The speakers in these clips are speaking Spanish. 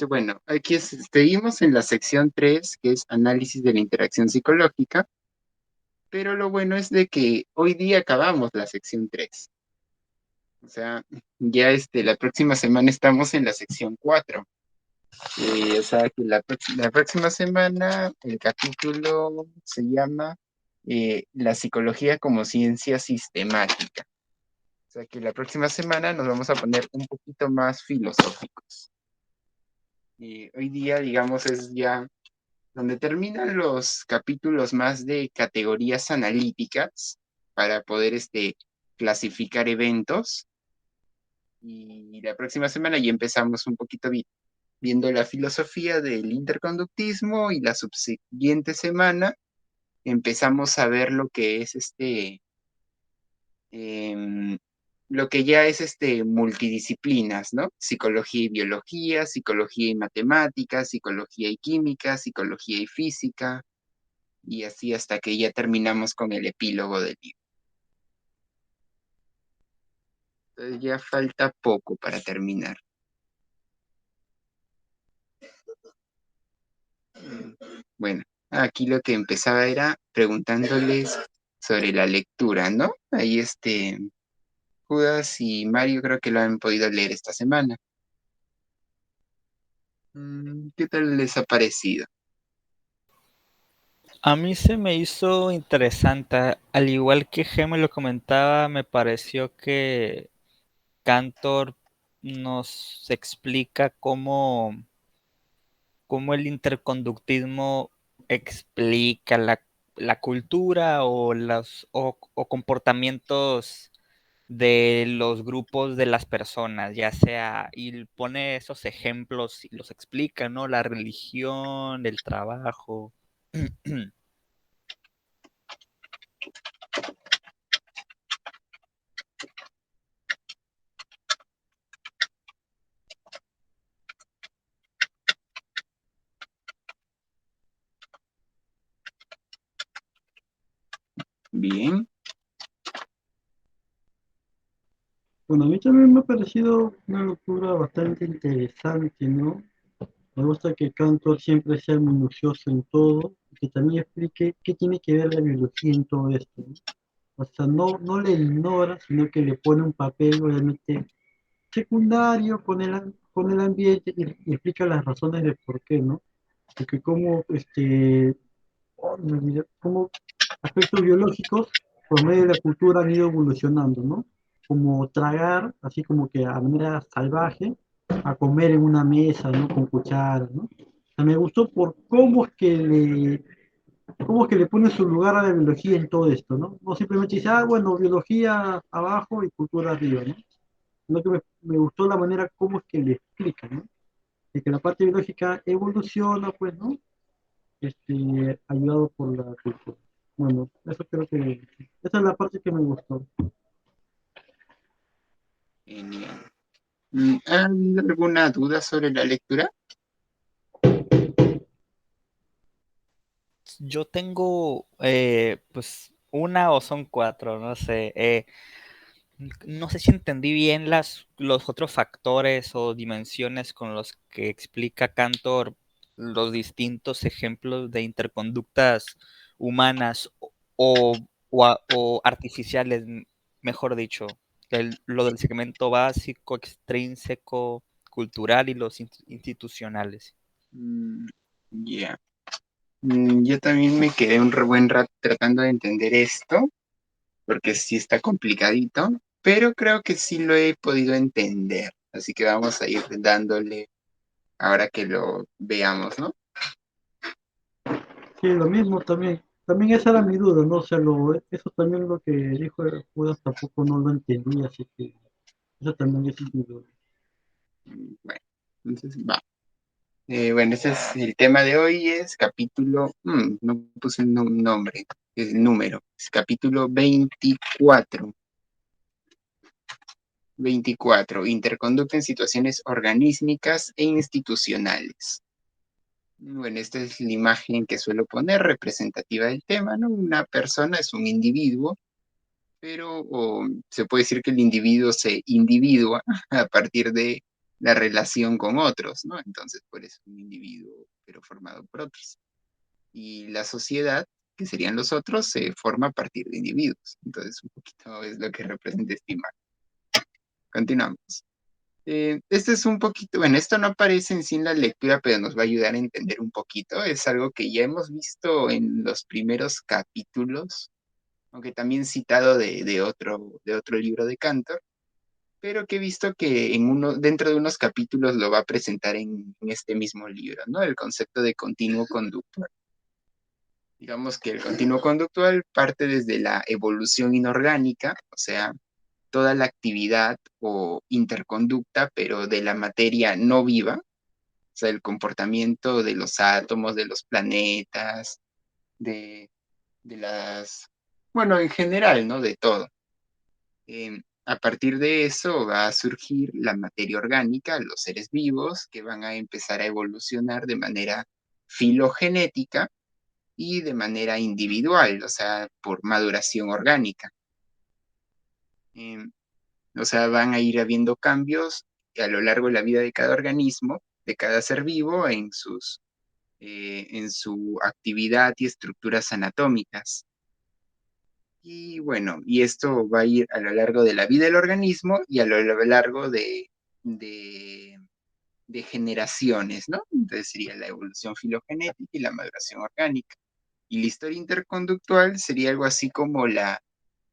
Bueno, aquí seguimos en la sección 3, que es análisis de la interacción psicológica, pero lo bueno es de que hoy día acabamos la sección 3. O sea, ya la próxima semana estamos en la sección 4. O sea, que la próxima semana el capítulo se llama La psicología como ciencia sistemática. O sea, que la próxima semana nos vamos a poner un poquito más filosóficos. Y hoy día, digamos, es ya donde terminan los capítulos más de categorías analíticas para poder clasificar eventos. Y la próxima semana ya empezamos un poquito viendo la filosofía del interconductismo y la subsiguiente semana empezamos a ver lo que es em, lo que ya es multidisciplinas, ¿no? Psicología y biología, psicología y matemáticas, psicología y química, psicología y física, y así hasta que ya terminamos con el epílogo del libro. Entonces ya falta poco para terminar. Bueno, aquí lo que empezaba era preguntándoles sobre la lectura, ¿no? Ahí Judas y Mario creo que lo han podido leer esta semana. ¿Qué tal les ha parecido? A mí se me hizo interesante, al igual que G me lo comentaba, me pareció que Cantor nos explica cómo el interconductismo explica la cultura o comportamientos de los grupos de las personas, ya sea, y pone esos ejemplos y los explica, ¿no? La religión, el trabajo. Bien. Bueno, a mí también me ha parecido una lectura bastante interesante, ¿no? Me gusta que Cantor siempre sea minucioso en todo y que también explique qué tiene que ver la biología en todo esto, ¿no? O sea, no le ignora, sino que le pone un papel obviamente secundario con el ambiente y explica las razones de por qué, ¿no? Porque como, me olvidé, como aspectos biológicos por medio de la cultura han ido evolucionando, ¿no? Como tragar, así como que a manera salvaje, a comer en una mesa, ¿no? Con cuchara, ¿no? O sea, me gustó por cómo es que le pone su lugar a la biología en todo esto, ¿no? No simplemente dice, ah, bueno, biología abajo y cultura arriba, ¿no? Sino que me gustó la manera como es que le explica, ¿no? De que la parte biológica evoluciona, pues, ¿no? Ayudado por la cultura. Bueno, eso creo que, esa es la parte que me gustó. Genial. ¿Ha habido alguna duda sobre la lectura? Yo tengo, pues, una o son cuatro, no sé. No sé si entendí bien los otros factores o dimensiones con los que explica Cantor los distintos ejemplos de interconductas humanas o artificiales, mejor dicho. Lo del segmento básico, extrínseco, cultural y los institucionales. Mm, ya. Yo también me quedé un re buen rato tratando de entender esto, porque sí está complicadito, pero creo que sí lo he podido entender. Así que vamos a ir dándole ahora que lo veamos, ¿no? Sí, lo mismo también. También esa era mi duda, ¿no? O sea, eso también lo que dijo Judas tampoco no lo entendí, así que eso también es mi duda. Bueno, entonces va. Bueno, ese es el tema de hoy, es capítulo, no puse un nombre, es el número, es capítulo 24. 24. Interconducta en situaciones organísmicas e institucionales. Bueno, esta es la imagen que suelo poner representativa del tema, ¿no? Una persona es un individuo, pero se puede decir que el individuo se individua a partir de la relación con otros, ¿no? Entonces, por eso un individuo, pero formado por otros. Y la sociedad, que serían los otros, se forma a partir de individuos. Entonces, un poquito es lo que representa esta imagen. Continuamos. Este es un poquito, bueno, esto no aparece en sí en la lectura, pero nos va a ayudar a entender un poquito. Es algo que ya hemos visto en los primeros capítulos, aunque también citado de otro libro de Cantor, pero que he visto que dentro de unos capítulos lo va a presentar en este mismo libro, ¿no? El concepto de continuo conductual. Digamos que el continuo conductual parte desde la evolución inorgánica, o sea, toda la actividad o interconducta, pero de la materia no viva, o sea, el comportamiento de los átomos, de los planetas, de las, bueno, en general, ¿no? De todo. A partir de eso va a surgir la materia orgánica, los seres vivos, que van a empezar a evolucionar de manera filogenética y de manera individual, o sea, por maduración orgánica. Em, o sea, van a ir habiendo cambios a lo largo de la vida de cada organismo, de cada ser vivo, en su actividad y estructuras anatómicas. Y bueno, y esto va a ir a lo largo de la vida del organismo y a lo largo de, de generaciones, ¿no? Entonces sería la evolución filogenética y la maduración orgánica. Y la historia interconductual sería algo así como la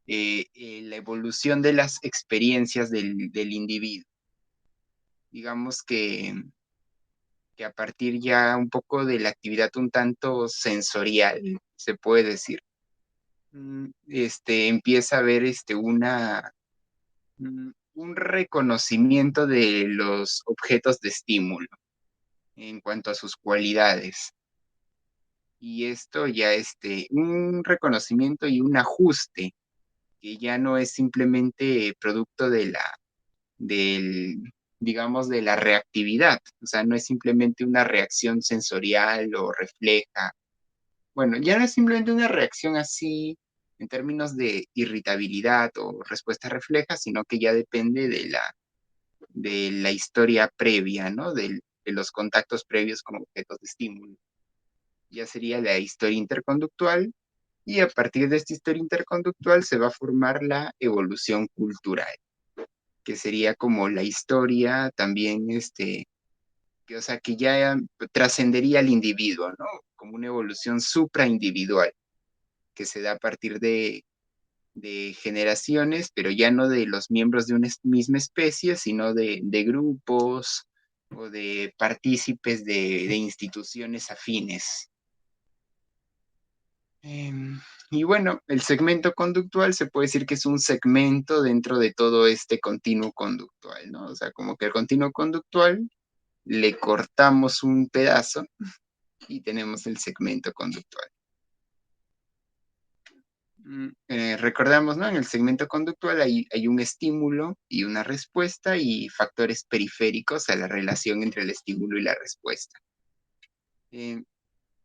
evolución de las experiencias del individuo. Digamos que a partir ya un poco de la actividad un tanto sensorial, se puede decir, empieza a haber un reconocimiento de los objetos de estímulo en cuanto a sus cualidades. Y esto ya un reconocimiento y un ajuste que ya no es simplemente producto del, digamos, de la reactividad. O sea, no es simplemente una reacción sensorial o refleja. Bueno, ya no es simplemente una reacción así en términos de irritabilidad o respuesta refleja, sino que ya depende de la historia previa, ¿no? De los contactos previos con objetos de estímulo. Ya sería la historia interconductual y a partir de esta historia interconductual se va a formar la evolución cultural, que sería como la historia también, o sea, que ya trascendería al individuo, ¿no? Como una evolución supraindividual, que se da a partir de generaciones, pero ya no de los miembros de una misma especie, sino de grupos o de partícipes de instituciones afines. Y bueno, el segmento conductual se puede decir que es un segmento dentro de todo este continuo conductual, ¿no? O sea, como que el continuo conductual le cortamos un pedazo y tenemos el segmento conductual. Recordamos, ¿no? En el segmento conductual hay un estímulo y una respuesta y factores periféricos a la relación entre el estímulo y la respuesta.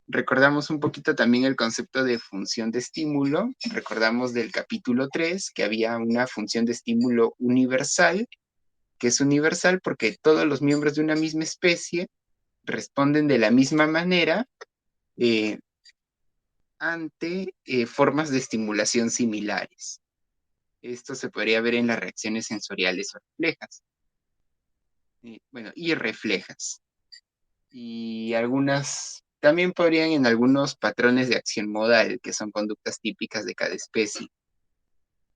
Recordamos un poquito también el concepto de función de estímulo. Recordamos del capítulo 3 que había una función de estímulo universal, que es universal porque todos los miembros de una misma especie responden de la misma manera eh, ante formas de estimulación similares. Esto se podría ver en las reacciones sensoriales o reflejas. Bueno, y reflejas. Y algunas, también podrían en algunos patrones de acción modal, que son conductas típicas de cada especie.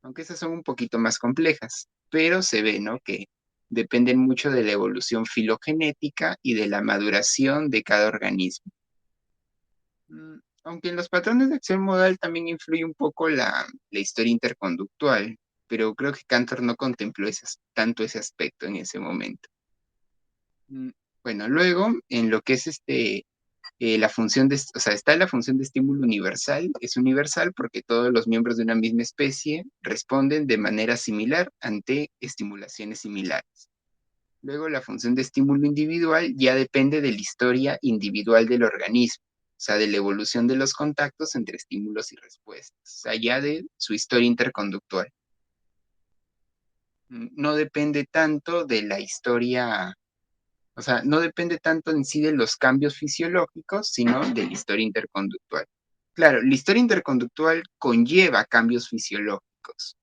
Aunque esas son un poquito más complejas, pero se ve, ¿no? Que dependen mucho de la evolución filogenética y de la maduración de cada organismo. Aunque en los patrones de acción modal también influye un poco la historia interconductual, pero creo que Cantor no contempló tanto ese aspecto en ese momento. Bueno, luego, en lo que es la función o sea, está la función de estímulo universal, es universal porque todos los miembros de una misma especie responden de manera similar ante estimulaciones similares. Luego, la función de estímulo individual ya depende de la historia individual del organismo, o sea, de la evolución de los contactos entre estímulos y respuestas, o sea, ya de su historia interconductual. No depende tanto de la historia O sea, no depende tanto en sí de los cambios fisiológicos, sino de la historia interconductual. Claro, la historia interconductual conlleva cambios fisiológicos,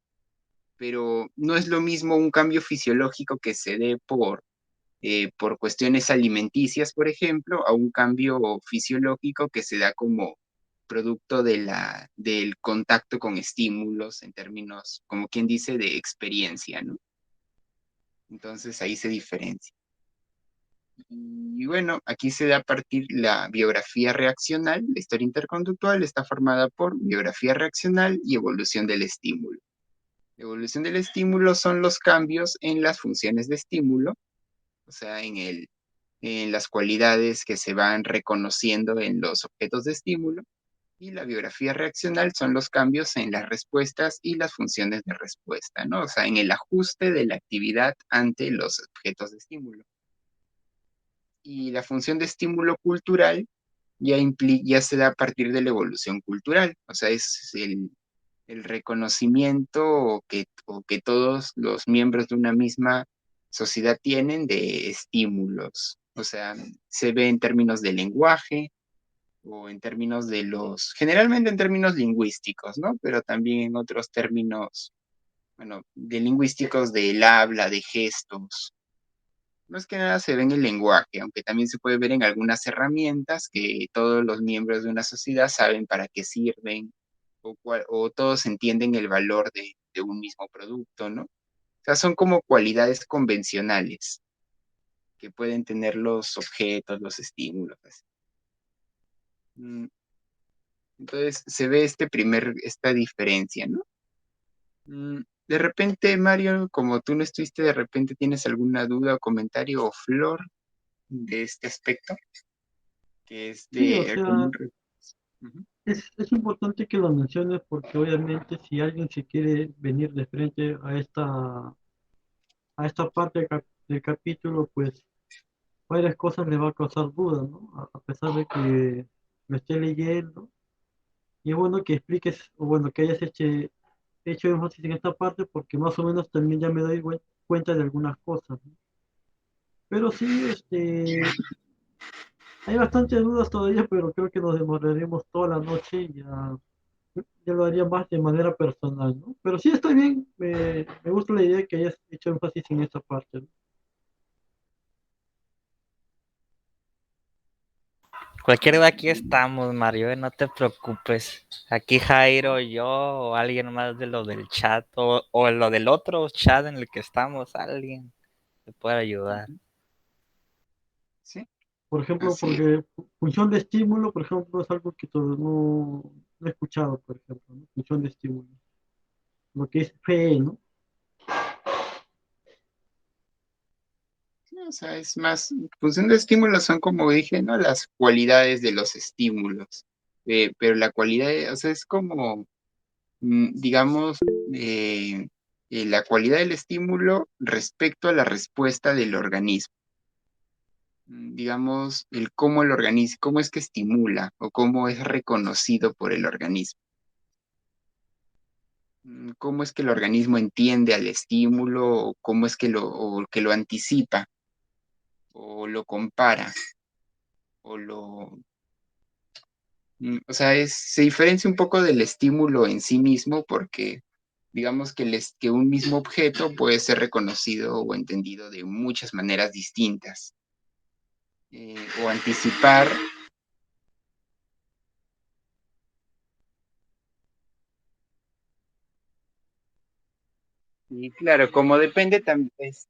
pero no es lo mismo un cambio fisiológico que se dé por cuestiones alimenticias, por ejemplo, a un cambio fisiológico que se da como producto del contacto con estímulos en términos, como quien dice, de experiencia, ¿no? Entonces ahí se diferencia. Y bueno, aquí se da a partir la biografía reaccional. La historia interconductual está formada por biografía reaccional y evolución del estímulo. La evolución del estímulo son los cambios en las funciones de estímulo, o sea, en las cualidades que se van reconociendo en los objetos de estímulo. Y la biografía reaccional son los cambios en las respuestas y las funciones de respuesta, ¿no? O sea, en el ajuste de la actividad ante los objetos de estímulo. Y la función de estímulo cultural ya se da a partir de la evolución cultural, o sea, es el reconocimiento o que todos los miembros de una misma sociedad tienen de estímulos, o sea, se ve en términos de lenguaje o en términos generalmente en términos lingüísticos, ¿no? Pero también en otros términos, bueno, de lingüísticos del habla, de gestos. Más que nada se ve en el lenguaje, aunque también se puede ver en algunas herramientas que todos los miembros de una sociedad saben para qué sirven o todos entienden el valor de un mismo producto, ¿no? O sea, son como cualidades convencionales que pueden tener los objetos, los estímulos, así. Entonces se ve esta diferencia, ¿no? De repente, Mario, como tú no estuviste, de repente tienes alguna duda o comentario o Flor de este aspecto, que es Sí, o de sea, común. Ujú. es importante que lo menciones porque obviamente si alguien se quiere venir de frente a esta parte del capítulo, pues varias cosas le va a causar dudas, ¿no? A pesar de que lo esté leyendo. Y es bueno que expliques, o bueno, que hayas hecho énfasis en esta parte porque más o menos también ya me doy cuenta de algunas cosas, ¿no? Pero sí, hay bastantes dudas todavía, pero creo que nos demoraremos toda la noche y ya lo haría más de manera personal, ¿no? Pero sí está bien, me gusta la idea que hayas hecho énfasis en esa parte, ¿no? Cualquier de aquí estamos, Mario, no te preocupes. Aquí Jairo, yo o alguien más de lo del chat o lo del otro chat en el que estamos, alguien te puede ayudar. Ujú. Sí, Por ejemplo, así es. porque función de estímulo, por ejemplo, es algo que todavía no he escuchado, por ejemplo, ¿no? Función de estímulo. Lo que es FE, ¿no? Sí, o sea, es más, función de estímulos son como dije, ¿no? Las cualidades de los estímulos. Pero la cualidad, o sea, es como, digamos, eh, la cualidad del estímulo respecto a la respuesta del organismo. Digamos, cómo el organismo, cómo es que estimula o cómo es reconocido por el organismo. Cómo es que el organismo entiende al estímulo o cómo es que lo anticipa o lo compara o o sea, se diferencia un poco del estímulo en sí mismo porque digamos que un mismo objeto puede ser reconocido o entendido de muchas maneras distintas. O anticipar. Y claro, como depende,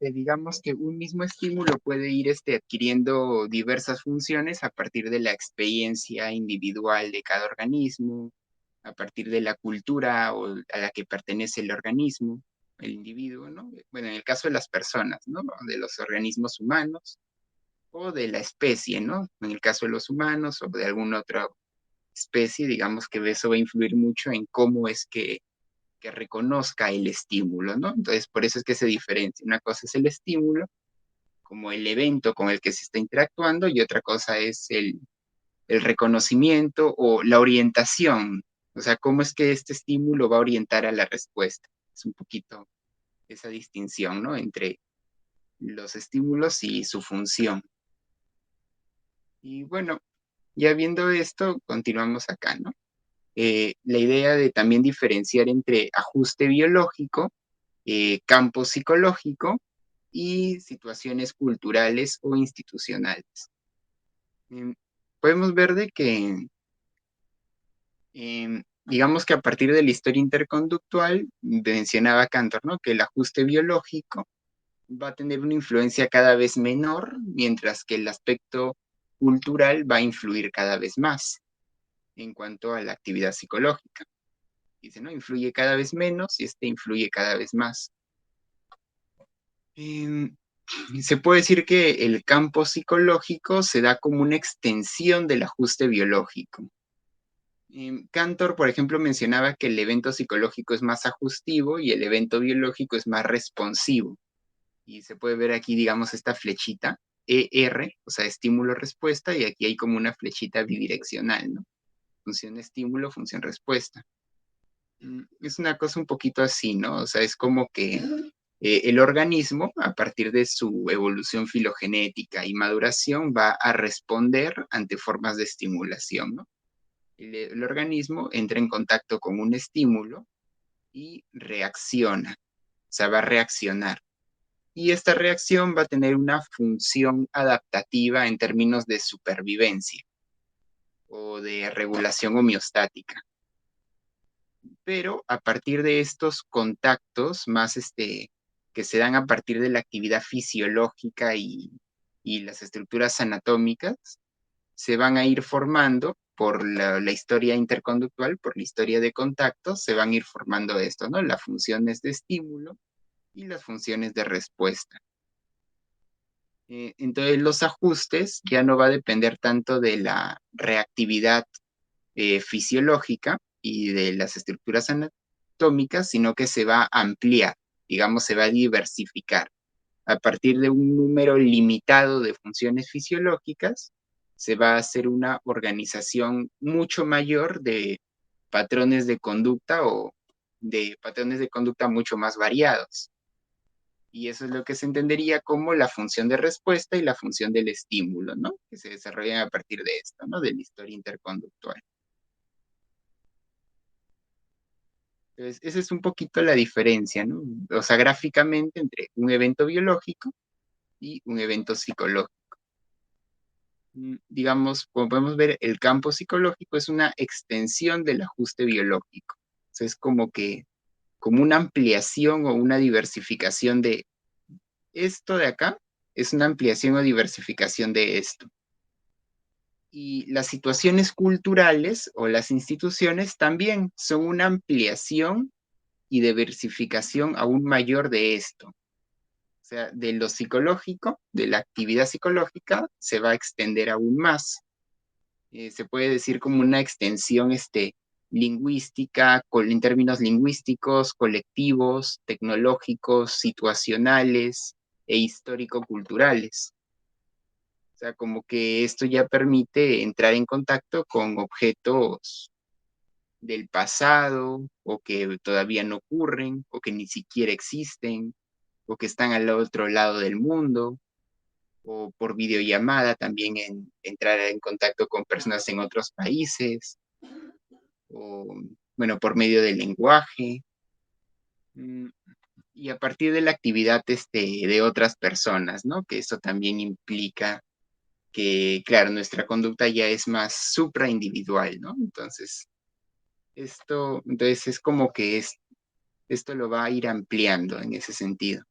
digamos que un mismo estímulo puede ir adquiriendo diversas funciones a partir de la experiencia individual de cada organismo, a partir de la cultura a la que pertenece el organismo, el individuo, ¿no? Bueno, en el caso de las personas, ¿no? De los organismos humanos o de la especie, ¿no? En el caso de los humanos o de alguna otra especie, digamos que eso va a influir mucho en cómo es que reconozca el estímulo, ¿no? Entonces, por eso es que se diferencia. Una cosa es el estímulo, como el evento con el que se está interactuando, y otra cosa es el reconocimiento o la orientación. O sea, cómo es que este estímulo va a orientar a la respuesta. Es un poquito esa distinción, ¿no? Entre los estímulos y su función. Y bueno, ya viendo esto, continuamos acá, ¿no? La idea de también diferenciar entre ajuste biológico, campo psicológico y situaciones culturales o institucionales. Em, Podemos ver de que, digamos que a partir de la historia interconductual, mencionaba Cantor, ¿no? Que el ajuste biológico va a tener una influencia cada vez menor, mientras que el aspecto cultural va a influir cada vez más en cuanto a la actividad psicológica. Dice, ¿no? Influye cada vez menos y este influye cada vez más. Em, Se puede decir que el campo psicológico se da como una extensión del ajuste biológico. Cantor, por ejemplo, mencionaba que el evento psicológico es más ajustivo y el evento biológico es más responsivo. Y se puede ver aquí, digamos, esta flechita, ER, o sea, estímulo-respuesta, y aquí hay como una flechita bidireccional, ¿no? Función estímulo, función respuesta. Es una cosa un poquito así, ¿no? O sea, es como que el organismo, a partir de su evolución filogenética y maduración, va a responder ante formas de estimulación, ¿no? El organismo entra en contacto con un estímulo y reacciona, o sea, va a reaccionar. Y esta reacción va a tener una función adaptativa en términos de supervivencia o de regulación homeostática. Pero a partir de estos contactos más que se dan a partir de la actividad fisiológica y las estructuras anatómicas, se van a ir formando por la historia interconductual, por la historia de contactos, se van a ir formando esto, ¿no? Las funciones de estímulo y las funciones de respuesta. Entonces los ajustes ya no va a depender tanto de la reactividad fisiológica y de las estructuras anatómicas, sino que se va a ampliar, digamos, se va a diversificar. A partir de un número limitado de funciones fisiológicas, se va a hacer una organización mucho mayor de patrones de conducta o de patrones de conducta mucho más variados. Y eso es lo que se entendería como la función de respuesta y la función del estímulo, ¿no? Que se desarrollan a partir de esto, ¿no? De la historia interconductual. Entonces, esa es un poquito la diferencia, ¿no? O sea, gráficamente entre un evento biológico y un evento psicológico. Digamos, como podemos ver, el campo psicológico es una extensión del ajuste biológico. O sea, es como que, como una ampliación o una diversificación de esto de acá, es una ampliación o diversificación de esto. Y las situaciones culturales o las instituciones también son una ampliación y diversificación aún mayor de esto. O sea, de lo psicológico, de la actividad psicológica, se va a extender aún más. Se puede decir como una extensión lingüística, en términos lingüísticos, colectivos, tecnológicos, situacionales e histórico-culturales. O sea, como que esto ya permite entrar en contacto con objetos del pasado o que todavía no ocurren o que ni siquiera existen o que están al otro lado del mundo o por videollamada también entrar en contacto con personas en otros países o, bueno, por medio del lenguaje y a partir de la actividad de otras personas, ¿no? Que eso también implica que, claro, nuestra conducta ya es más supraindividual, ¿no? Entonces es como que esto lo va a ir ampliando en ese sentido.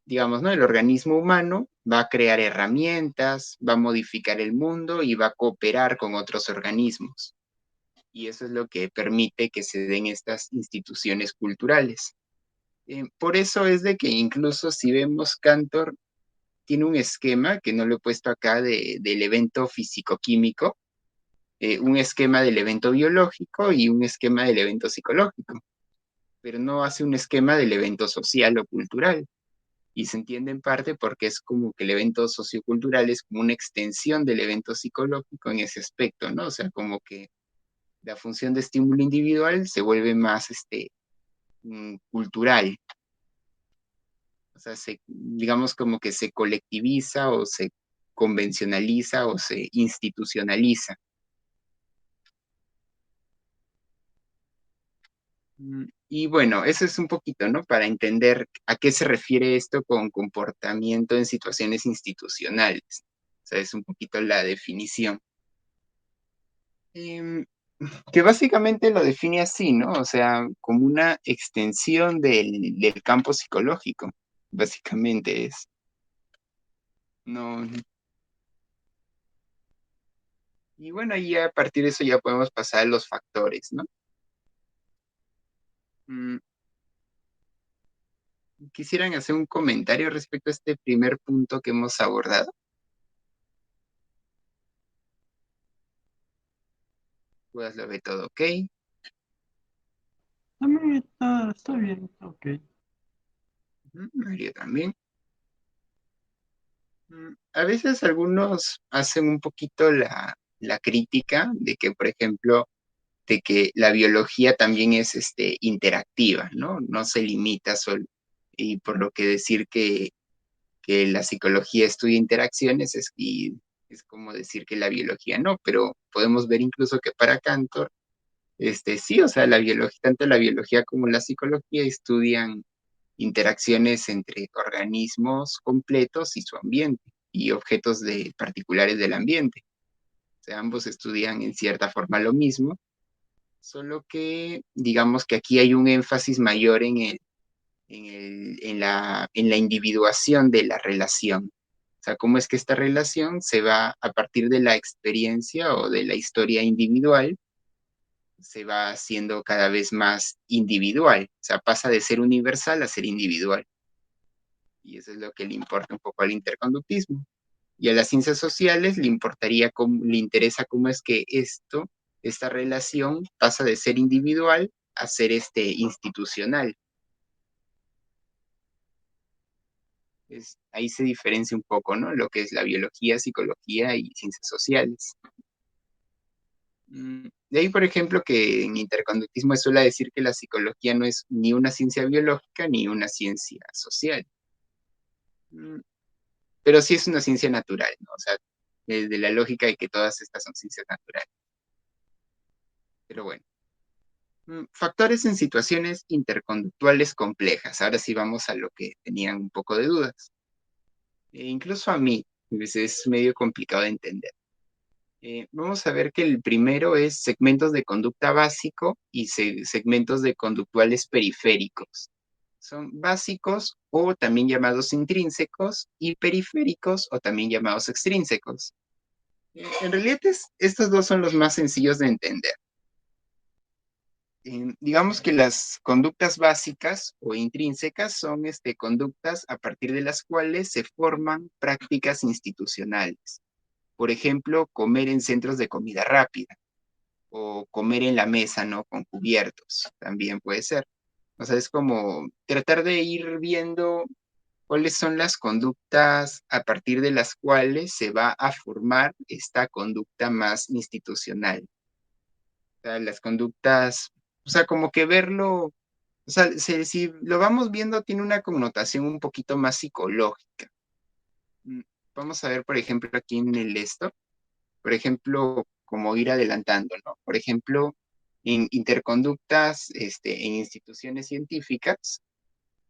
Digamos, ¿no? El organismo humano va a crear herramientas, va a modificar el mundo y va a cooperar con otros organismos. Y eso es lo que permite que se den estas instituciones culturales. Por eso es de que incluso si vemos Cantor, tiene un esquema que no lo he puesto acá del evento físico-químico, un esquema del evento biológico y un esquema del evento psicológico, pero no hace un esquema del evento social o cultural. Y se entiende en parte porque es como que el evento sociocultural es como una extensión del evento psicológico en ese aspecto, ¿no? O sea, como que la función de estímulo individual se vuelve más cultural. O sea, digamos como que se colectiviza o se convencionaliza o se institucionaliza. Y bueno, eso es un poquito, ¿no? Para entender a qué se refiere esto con comportamiento en situaciones institucionales. O sea, es un poquito la definición. Em, que básicamente lo define así, ¿no? O sea, como una extensión del campo psicológico. Básicamente es. No. Y bueno, ahí a partir de eso ya podemos pasar a los factores, ¿no? Mm, ¿Quisieran hacer un comentario respecto a este primer punto que hemos abordado? Pues lo ve todo ok. También está bien, ok. María también. A veces algunos hacen un poquito la crítica de que, por ejemplo, de que la biología también es interactiva, ¿no? No se limita solo. Y por lo que decir que la psicología estudia interacciones y es como decir que la biología no, pero podemos ver incluso que para Cantor, sí, o sea, la biología, tanto la biología como la psicología estudian interacciones entre organismos completos y su ambiente y objetos particulares del ambiente. O sea, ambos estudian en cierta forma lo mismo, solo que digamos que aquí hay un énfasis mayor en la individuación de la relación. O sea, cómo es que esta relación se va a partir de la experiencia o de la historia individual, se va haciendo cada vez más individual. O sea, pasa de ser universal a ser individual. Y eso es lo que le importa un poco al interconductismo. Y a las ciencias sociales le interesa cómo es que esta relación pasa de ser individual a ser institucional. Ahí se diferencia un poco, ¿no? Lo que es la biología, psicología y ciencias sociales. De ahí, por ejemplo, que en interconductismo se suele decir que la psicología no es ni una ciencia biológica ni una ciencia social. Mm, Pero sí es una ciencia natural, ¿no? O sea, desde la lógica de que todas estas son ciencias naturales. Pero bueno. Factores en situaciones interconductuales complejas. Ahora sí vamos a lo que tenían un poco de dudas. Incluso a mí, pues, es medio complicado de entender. Vamos a ver que el primero es segmentos de conducta básico y segmentos de conductuales periféricos. Son básicos o también llamados intrínsecos y periféricos o también llamados extrínsecos. En realidad estos dos son los más sencillos de entender. Digamos que las conductas básicas o intrínsecas son conductas a partir de las cuales se forman prácticas institucionales. Por ejemplo, comer en centros de comida rápida o comer en la mesa, ¿no? Con cubiertos, también puede ser. O sea, es como tratar de ir viendo cuáles son las conductas a partir de las cuales se va a formar esta conducta más institucional. O sea, las conductas, o sea, como que verlo, o sea, si lo vamos viendo, tiene una connotación un poquito más psicológica. Mm, Vamos a ver, por ejemplo, aquí en el esto, por ejemplo, como ir adelantando, ¿no? Por ejemplo, en interconductas, en instituciones científicas,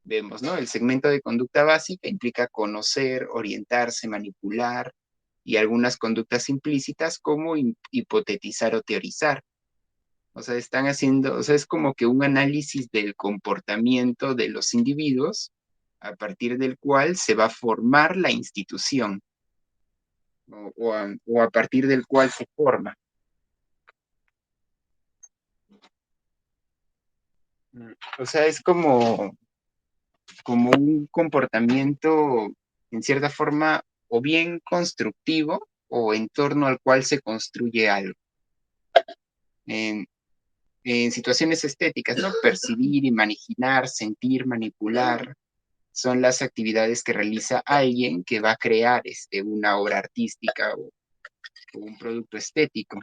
vemos, ¿no? El segmento de conducta básica implica conocer, orientarse, manipular y algunas conductas implícitas como hipotetizar o teorizar. O sea, están haciendo, o sea, es como que un análisis del comportamiento de los individuos a partir del cual se va a formar la institución o a partir del cual se forma. O sea, es como un comportamiento, en cierta forma, o bien constructivo o en torno al cual se construye algo. En, en situaciones estéticas, ¿no? Percibir, imaginar, sentir, manipular, son las actividades que realiza alguien que va a crear una obra artística o un producto estético.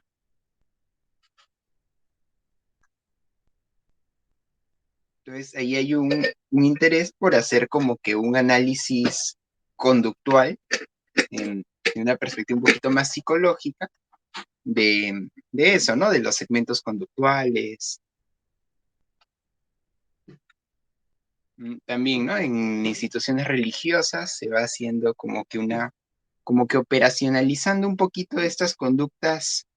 Entonces, ahí hay un interés por hacer como que un análisis conductual una perspectiva un poquito más psicológica de eso, ¿no? De los segmentos conductuales. También, ¿no? En instituciones religiosas se va haciendo como que operacionalizando un poquito estas conductas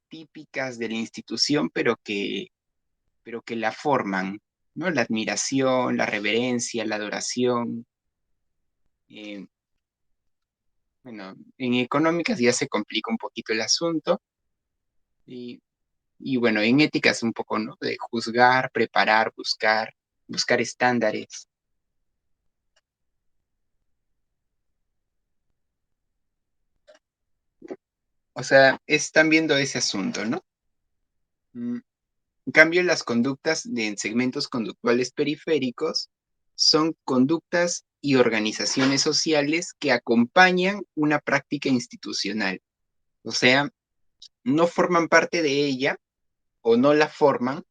típicas de la institución, pero que la forman, ¿no? La admiración, la reverencia, la adoración. eh, bueno, en económicas ya se complica un poquito el asunto. Y, y bueno, en éticas un poco, ¿no? De juzgar, preparar, buscar estándares. O sea, están viendo ese asunto, ¿no? Mm, En cambio, las conductas en segmentos conductuales periféricos son conductas y organizaciones sociales que acompañan una práctica institucional. O sea, no forman parte de ella o no la forman,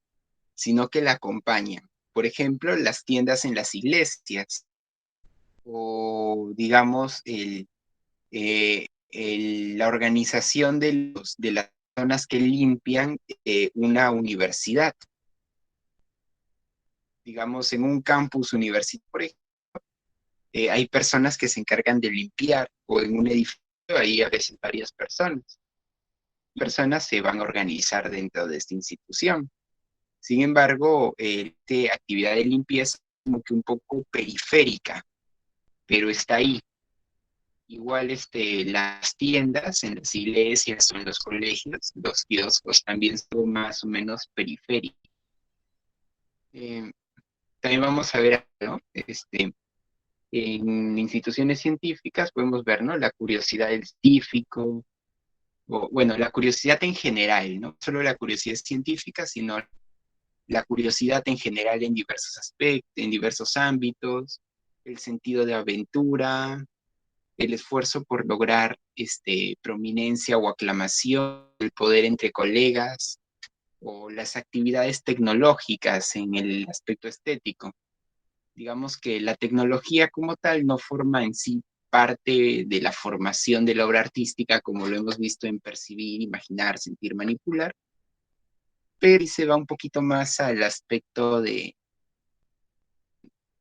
sino que la acompañan. Por ejemplo, las tiendas en las iglesias o, digamos, la organización de las personas que limpian una universidad. Digamos, en un campus universitario, por ejemplo, hay personas que se encargan de limpiar o en un edificio hay a veces varias personas. Personas se van a organizar dentro de esta institución. Sin embargo, esta actividad de limpieza es como que un poco periférica, pero está ahí. Igual las tiendas en las iglesias o en los colegios, los kioscos también son más o menos periféricos. Eh, También vamos a ver, ¿no? En instituciones científicas podemos ver, ¿no? La curiosidad del científico, o bueno, la curiosidad en general, no solo la curiosidad científica, sino la curiosidad en general en diversos aspectos, en diversos ámbitos, el sentido de aventura, el esfuerzo por lograr prominencia o aclamación, el poder entre colegas, o las actividades tecnológicas en el aspecto estético. Digamos que la tecnología como tal no forma en sí parte de la formación de la obra artística como lo hemos visto en percibir, imaginar, sentir, manipular, pero se va un poquito más al aspecto de,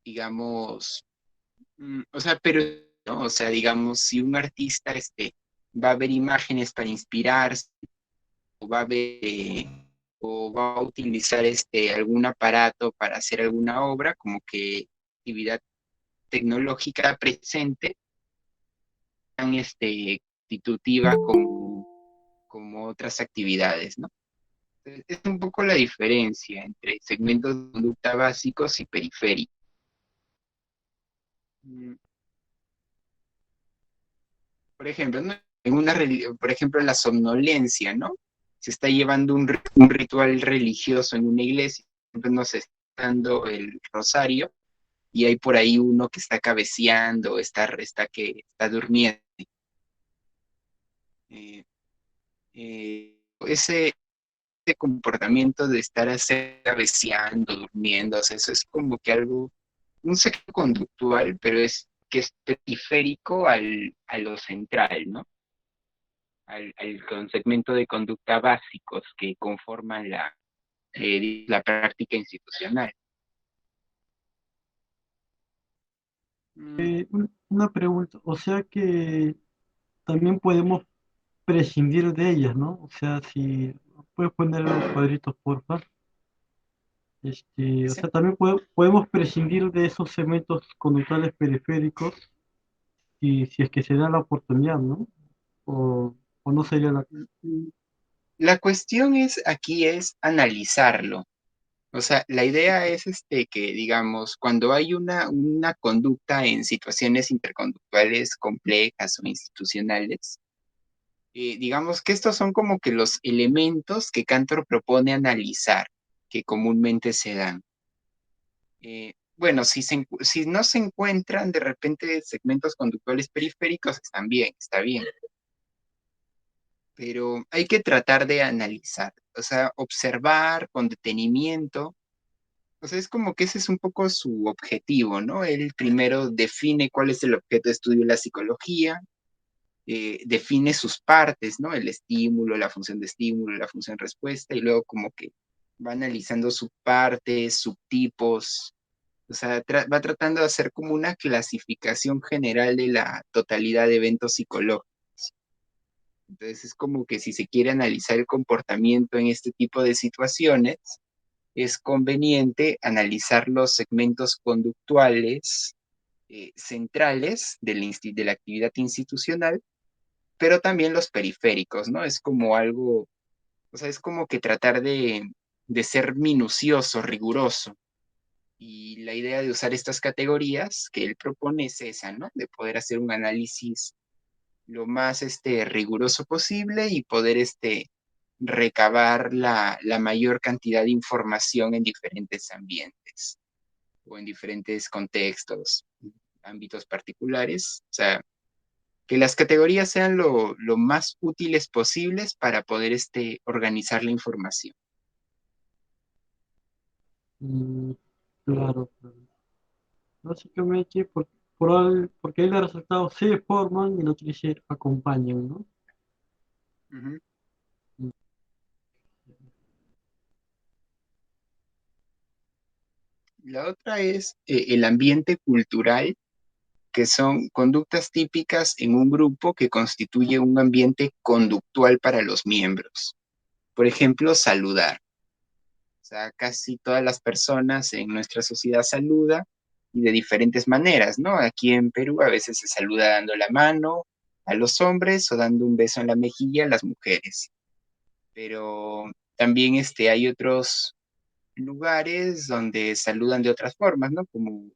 digamos, o sea, pero, ¿no? O sea, digamos, si un artista va a ver imágenes para inspirarse, o va a ver, o va a utilizar algún aparato para hacer alguna obra, como que actividad tecnológica presente, tan constitutiva como otras actividades, ¿no? Es un poco la diferencia entre segmentos de conducta básicos y periféricos. Mm, Por ejemplo, ¿no? Por ejemplo, la somnolencia, ¿no? Se está llevando un ritual religioso en una iglesia, por ejemplo, no se está dando el rosario y hay por ahí uno que está cabeceando, que está durmiendo. Eh, ese comportamiento de estar cabeceando, durmiendo, o sea, eso es como que algo, un sector conductual, pero es que es periférico a lo central, ¿no? Al segmento de conducta básicos que conforman la práctica institucional. Mm, Una pregunta, o sea que también podemos prescindir de ellas, ¿no? O sea, si puedes poner los cuadritos, porfa. O sí. sea, también podemos prescindir de esos segmentos conductuales periféricos y si es que se da la oportunidad, ¿no? O, o no sería la... La cuestión aquí es analizarlo. O sea, la idea es que, digamos, cuando hay una conducta en situaciones interconductuales complejas o institucionales, digamos que estos son como que los elementos que Cantor propone analizar, que comúnmente se dan. Bueno, si no se encuentran de repente segmentos conductuales periféricos, están bien, está bien, pero hay que tratar de analizar, o sea, observar con detenimiento. O sea, es como que ese es un poco su objetivo, ¿no? Él primero define cuál es el objeto de estudio de la psicología, define sus partes, ¿no? El estímulo, la función de estímulo, la función respuesta, y luego como que va analizando subpartes, subtipos, o sea, va tratando de hacer como una clasificación general de la totalidad de eventos psicológicos. Entonces es como que si se quiere analizar el comportamiento en este tipo de situaciones, es conveniente analizar los segmentos conductuales centrales de la actividad institucional, pero también los periféricos, ¿no? Es como algo, o sea, es como que tratar de ser minucioso, riguroso. Y la idea de usar estas categorías que él propone es esa, ¿no? De poder hacer un análisis lo más riguroso posible y poder recabar la mayor cantidad de información en diferentes ambientes o en diferentes contextos, ámbitos particulares. O sea, que las categorías sean lo más útiles posibles para poder organizar la información. Mm, claro, claro. Básicamente, porque ahí los resultados se forman y los otro se acompañan, ¿no? Ujú. Mm. La otra es el ambiente cultural, que son conductas típicas en un grupo que constituye un ambiente conductual para los miembros. Por ejemplo, saludar. O sea, casi todas las personas en nuestra sociedad saludan y de diferentes maneras, ¿no? Aquí en Perú a veces se saluda dando la mano a los hombres o dando un beso en la mejilla a las mujeres. Pero también hay otros lugares donde saludan de otras formas, ¿no? Como,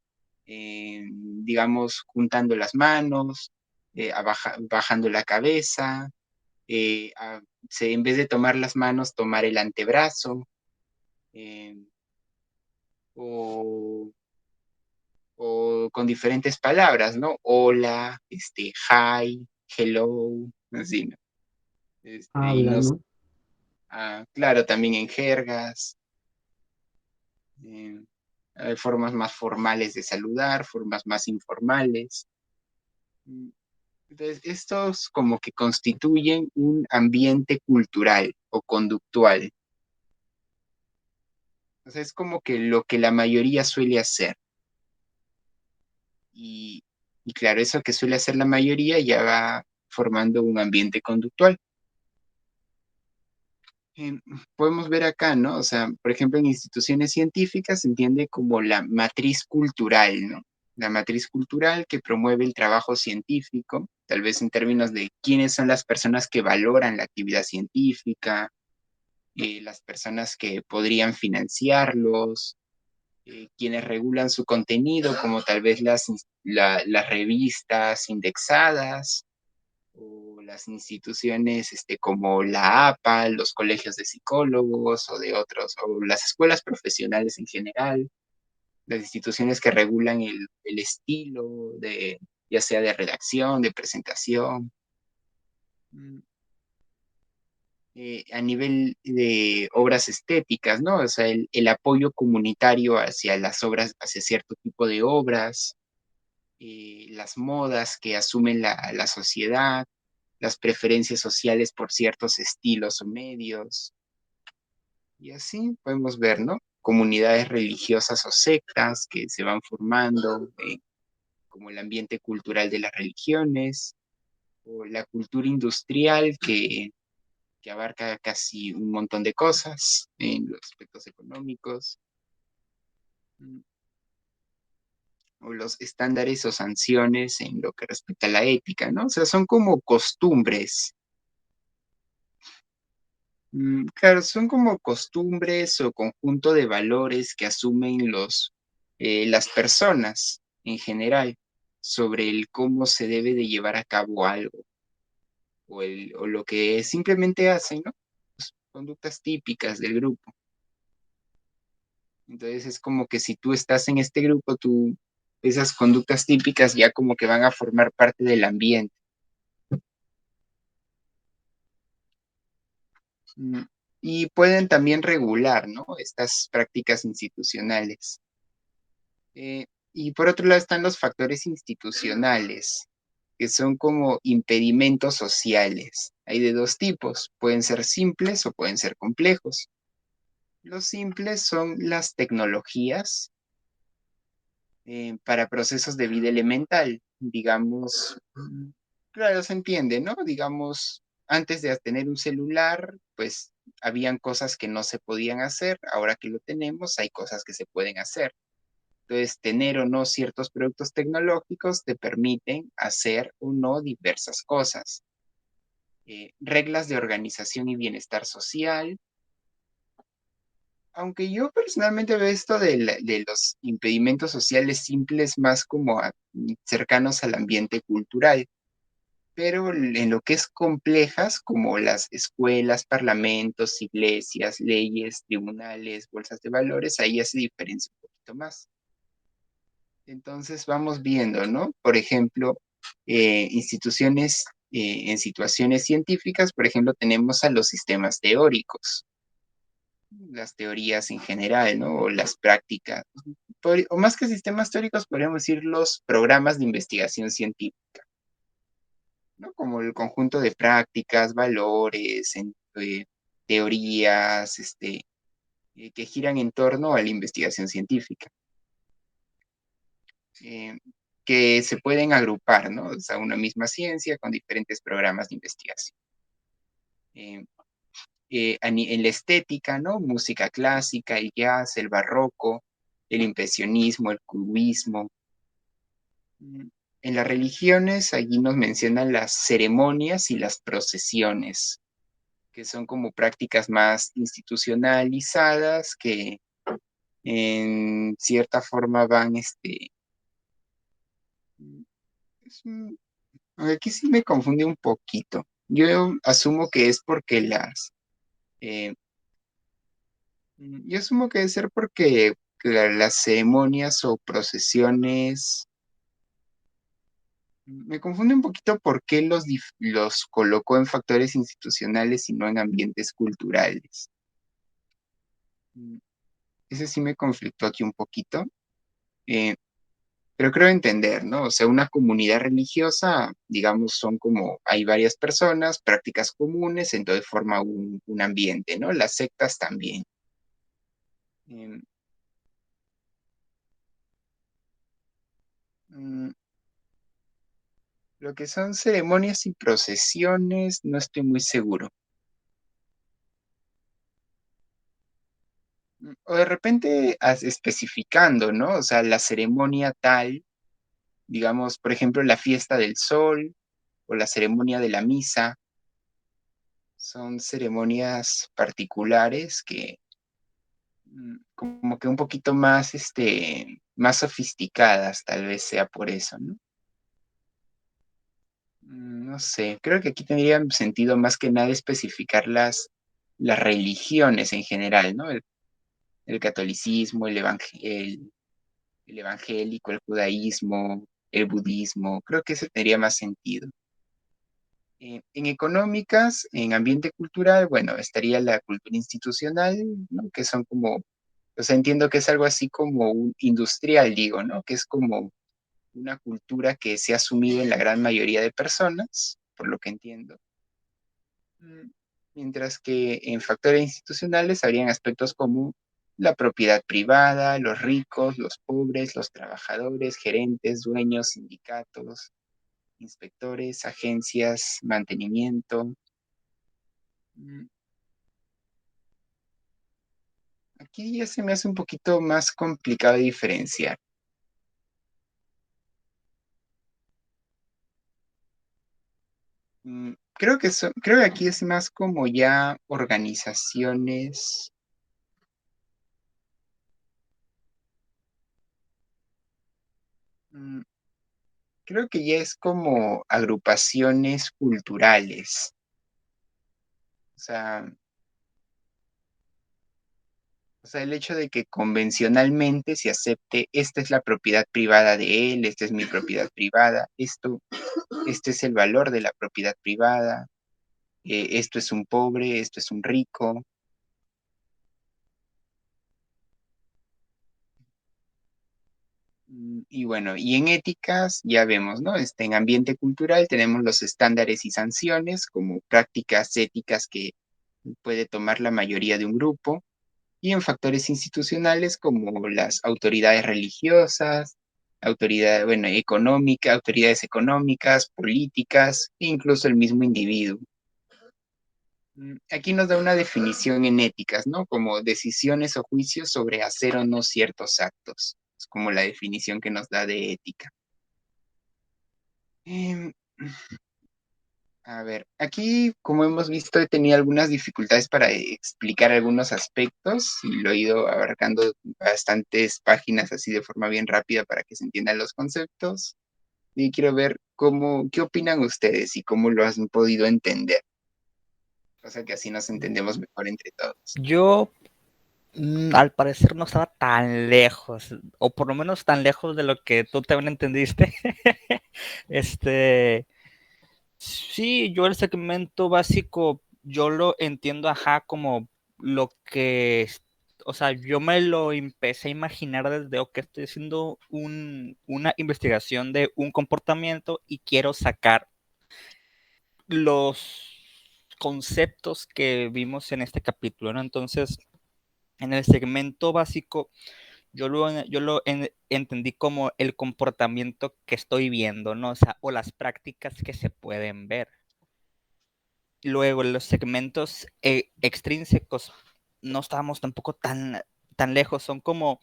digamos, juntando las manos, bajando la cabeza, en vez de tomar las manos, tomar el antebrazo, eh, o, o con diferentes palabras, ¿no? Hola, hi, hello, así, ¿no? Y Habla, nos, ¿no? claro, también en jergas. eh, Hay formas más formales de saludar, formas más informales. Entonces, estos como que constituyen un ambiente cultural o conductual. O sea, es como que lo que la mayoría suele hacer. Y, y claro, eso que suele hacer la mayoría ya va formando un ambiente conductual. Eh, Podemos ver acá, ¿no? O sea, por ejemplo, en instituciones científicas se entiende como la matriz cultural, ¿no? La matriz cultural que promueve el trabajo científico, tal vez en términos de quiénes son las personas que valoran la actividad científica, las personas que podrían financiarlos, quienes regulan su contenido, como tal vez las revistas indexadas o las instituciones como la APA, los colegios de psicólogos o de otros, o las escuelas profesionales en general, las instituciones que regulan el estilo ya sea de redacción, de presentación. Mm, a nivel de obras estéticas, ¿no? O sea, el apoyo comunitario hacia las obras, hacia cierto tipo de obras, las modas que asumen la sociedad, las preferencias sociales por ciertos estilos o medios. Y así podemos ver, ¿no? Comunidades religiosas o sectas que se van formando, como el ambiente cultural de las religiones, o la cultura industrial que abarca casi un montón de cosas en los aspectos económicos, o los estándares o sanciones en lo que respecta a la ética, ¿no? O sea, son como costumbres. Claro, son como costumbres o conjunto de valores que asumen las personas en general sobre el cómo se debe de llevar a cabo algo o lo que simplemente hacen, ¿no? Conductas típicas del grupo. Entonces es como que si tú estás en este grupo, esas conductas típicas ya como que van a formar parte del ambiente. Mm, Y pueden también regular, ¿no? Estas prácticas institucionales. Y por otro lado están los factores institucionales. que son como impedimentos sociales. Hay de dos tipos, pueden ser simples o pueden ser complejos. Los simples son las tecnologías para procesos de vida elemental, digamos, claro, se entiende, ¿no? Digamos, antes de tener un celular, pues habían cosas que no se podían hacer, ahora que lo tenemos, hay cosas que se pueden hacer. Entonces, tener o no ciertos productos tecnológicos te permiten hacer o no diversas cosas. Reglas de organización y bienestar social. Aunque yo personalmente veo esto de los impedimentos sociales simples más como cercanos al ambiente cultural, pero en lo que es complejas, como las escuelas, parlamentos, iglesias, leyes, tribunales, bolsas de valores, ahí ya se diferencia un poquito más. Entonces vamos viendo, ¿no? Por ejemplo, instituciones en situaciones científicas, por ejemplo, tenemos a los sistemas teóricos, las teorías en general, ¿no? O las prácticas, o más que sistemas teóricos, podríamos decir los programas de investigación científica, ¿no? Como el conjunto de prácticas, valores, teorías, que giran en torno a la investigación científica. eh, que se pueden agrupar, ¿no? O sea, una misma ciencia con diferentes programas de investigación. Eh, en la estética, ¿no? Música clásica, el jazz, el barroco, el impresionismo, el cubismo. En las religiones, allí nos mencionan las ceremonias y las procesiones, que son como prácticas más institucionalizadas que en cierta forma van, es aquí sí me confunde un poquito. Yo asumo que es porque eh, yo asumo que debe ser porque las ceremonias o procesiones, me confunde un poquito por qué los colocó en factores institucionales y no en ambientes culturales. Mm, Ese sí me conflictó aquí un poquito, eh, pero creo entender, ¿no? O sea, una comunidad religiosa, digamos, son como, hay varias personas, prácticas comunes, entonces forma un ambiente, ¿no? Las sectas también. Em, mm, lo que son ceremonias y procesiones, no estoy muy seguro. O de repente especificando, ¿no? O sea, la ceremonia tal, digamos, por ejemplo, la fiesta del sol o la ceremonia de la misa, son ceremonias particulares que como que un poquito más, más sofisticadas, tal vez sea por eso, ¿no? No sé, creo que aquí tendría sentido más que nada especificar las religiones en general, ¿no? El catolicismo, el evangélico, el judaísmo, el budismo, creo que eso tendría más sentido. En económicas, en ambiente cultural, bueno, estaría la cultura institucional, ¿no? Que son como, o sea, entiendo que es algo así como un industrial, digo, ¿no? Que es como una cultura que se ha asumido en la gran mayoría de personas, por lo que entiendo. Mm, Mientras que en factores institucionales habrían aspectos como la propiedad privada, los ricos, los pobres, los trabajadores, gerentes, dueños, sindicatos, inspectores, agencias, mantenimiento. Mm, Aquí ya se me hace un poquito más complicado diferenciar. Creo que aquí es más como ya organizaciones. mm, Creo que ya es como agrupaciones culturales. O sea, o sea, el hecho de que convencionalmente se acepte, esta es la propiedad privada de él, esta es mi propiedad privada, este es el valor de la propiedad privada, esto es un pobre, esto es un rico. Y bueno, y en éticas ya vemos, ¿no? En ambiente cultural tenemos los estándares y sanciones como prácticas éticas que puede tomar la mayoría de un grupo, y en factores institucionales como las autoridades religiosas, bueno, autoridades económicas, políticas e incluso el mismo individuo. Aquí nos da una definición en éticas, ¿no? Como decisiones o juicios sobre hacer o no ciertos actos. Es como la definición que nos da de ética. Em, A ver, aquí, como hemos visto, he tenido algunas dificultades para explicar algunos aspectos y lo he ido abarcando bastantes páginas así de forma bien rápida para que se entiendan los conceptos. Y quiero ver qué opinan ustedes y cómo lo han podido entender. O sea que así nos entendemos mejor entre todos. Yo, al parecer, no estaba tan lejos, o por lo menos tan lejos de lo que tú también entendiste. Este, sí, yo el segmento básico, yo lo entiendo, ajá, como lo que, o sea, yo me lo empecé a imaginar desde que estoy haciendo una investigación de un comportamiento y quiero sacar los conceptos que vimos en este capítulo, ¿no? Entonces, en el segmento básico, entendí como el comportamiento que estoy viendo, ¿no? O sea, o las prácticas que se pueden ver. Luego, los segmentos extrínsecos no estábamos tampoco tan lejos, son como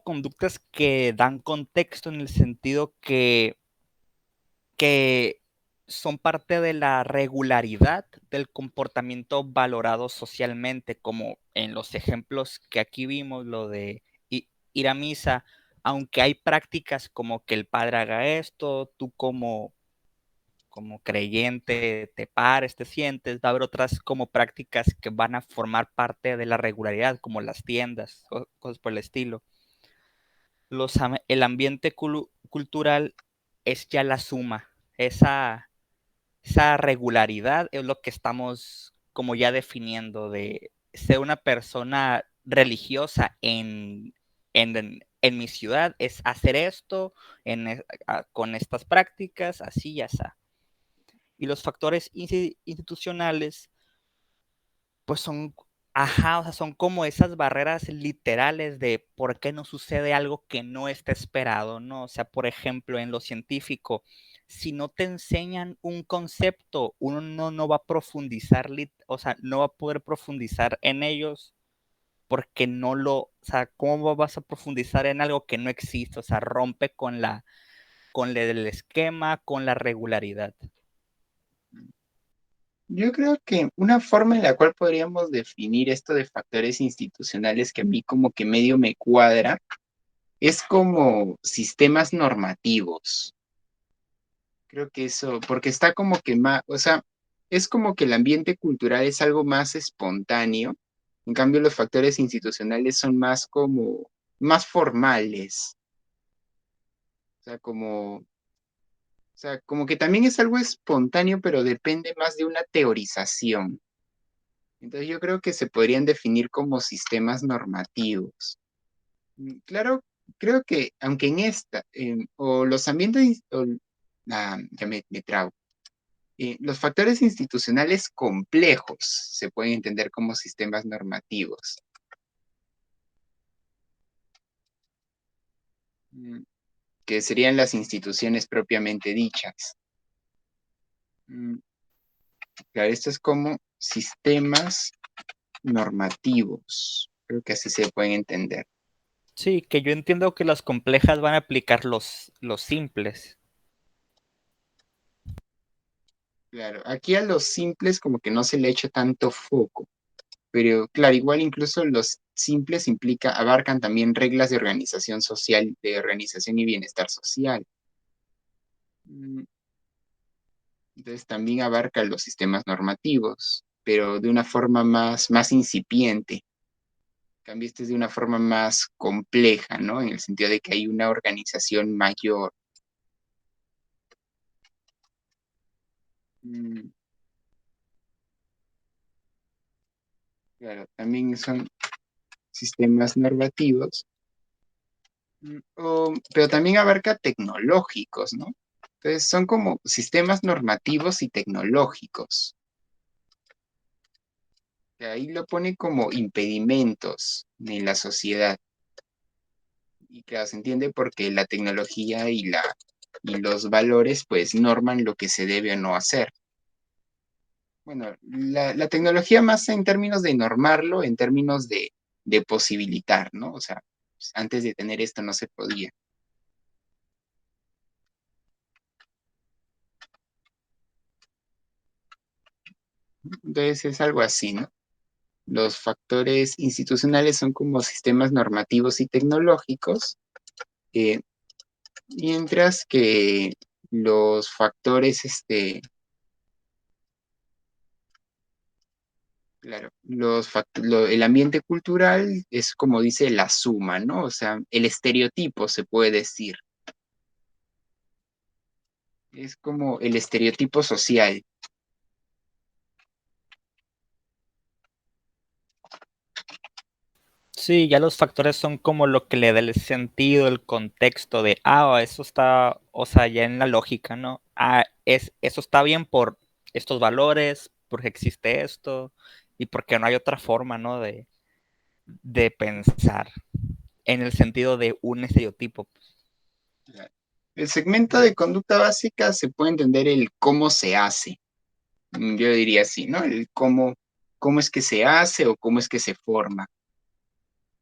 conductas que dan contexto en el sentido que son parte de la regularidad del comportamiento valorado socialmente, como en los ejemplos que aquí vimos, lo de ir a misa, aunque hay prácticas como que el padre haga esto, tú como creyente te pares, te sientes, va a haber otras como prácticas que van a formar parte de la regularidad, como las tiendas, cosas por el estilo. El ambiente cultural es ya la suma, esa regularidad es lo que estamos como ya definiendo de ser una persona religiosa en mi ciudad, es hacer esto con estas prácticas, así y así. Y los factores institucionales, pues son, ajá, o sea, son como esas barreras literales de por qué no sucede algo que no está esperado, ¿no? O sea, por ejemplo, en lo científico, si no te enseñan un concepto, uno no va a profundizar, o sea, no va a poder profundizar en ellos porque o sea, ¿cómo vas a profundizar en algo que no existe? O sea, rompe con el esquema, con la regularidad. Yo creo que una forma en la cual podríamos definir esto de factores institucionales que a mí como que medio me cuadra es como sistemas normativos. Creo que eso, porque está como que más, o sea, es como que el ambiente cultural es algo más espontáneo, en cambio los factores institucionales son más como, más formales, o sea, como que también es algo espontáneo, pero depende más de una teorización. Entonces yo creo que se podrían definir como sistemas normativos. Claro, creo que aunque en o los ambientes, ya me trabo. Los factores institucionales complejos se pueden entender como sistemas normativos, mm, que serían las instituciones propiamente dichas. Mm, Claro, esto es como sistemas normativos. Creo que así se pueden entender. Sí, que yo entiendo que las complejas van a aplicar los simples. Claro, aquí a los simples como que no se le echa tanto foco, pero claro, igual incluso los simples abarcan también reglas de organización social, de organización y bienestar social. Mm, Entonces también abarca los sistemas normativos, pero de una forma más incipiente. En cambio, este es de una forma más compleja, ¿no? En el sentido de que hay una organización mayor. Mm, Claro, también son sistemas normativos Pero también abarca tecnológicos, ¿no? Entonces son como sistemas normativos y tecnológicos. Que ahí lo pone como impedimentos en la sociedad. Y claro, se entiende porque la tecnología y los valores pues norman lo que se debe o no hacer. Bueno, la tecnología más en términos de normarlo, en términos de posibilitar, ¿no? O sea, pues, antes de tener esto no se podía. Entonces es algo así, ¿no? Los factores institucionales son como sistemas normativos y tecnológicos, eh, mientras que los factores, claro, el ambiente cultural es como dice la suma, ¿no? O sea, el estereotipo se puede decir. Es como el estereotipo social. Sí, ya los factores son como lo que le da el sentido, el contexto de, eso está, o sea, ya en la lógica, ¿no? Eso está bien por estos valores, porque existe esto, y porque no hay otra forma, ¿no? De pensar en el sentido de un estereotipo. El segmento de conducta básica se puede entender el cómo se hace. Yo diría así, ¿no? El cómo es que se hace o cómo es que se forma.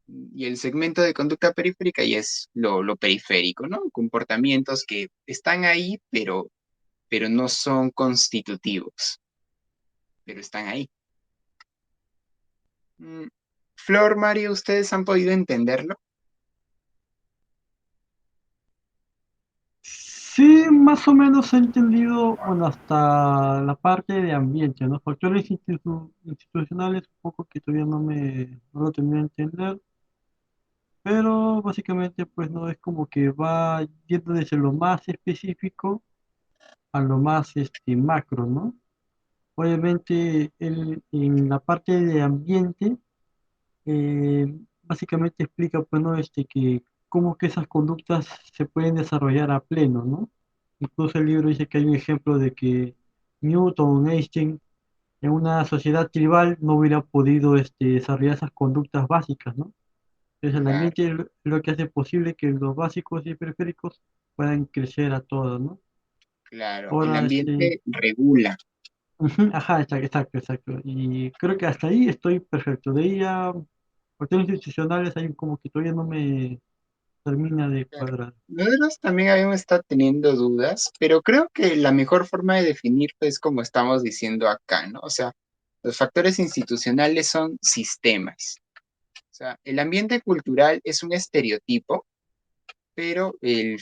Y el segmento de conducta periférica ya es lo periférico, ¿no? Comportamientos que están ahí, pero no son constitutivos, pero están ahí. Mm, Flor, Mario, ¿ustedes han podido entenderlo? Sí, más o menos he entendido, bueno, hasta la parte de ambiente, ¿no? Factores institucionales, un poco que todavía no lo termino de entender, pero básicamente pues no es como que va yendo desde lo más específico a lo más macro, ¿no? Obviamente en la parte de ambiente eh, básicamente explica pues no que cómo que esas conductas se pueden desarrollar a pleno, ¿no? Incluso el libro dice que hay un ejemplo de que Newton, Einstein, en una sociedad tribal no hubiera podido desarrollar esas conductas básicas, ¿no? Entonces el Claro, ambiente es lo que hace posible que los básicos y periféricos puedan crecer a todos, ¿no? claro. El Ahora, ambiente regula. ujú, ajá, exacto, exacto. Y creo que hasta ahí estoy perfecto. De ahí a cuestiones institucionales hay como que todavía no me termina de Claro. cuadrar. Nosotros también habíamos estado teniendo dudas, pero creo que la mejor forma de definirlo es como estamos diciendo acá, ¿no? O sea, los factores institucionales son sistemas. O sea, el ambiente cultural es un estereotipo, pero, eh,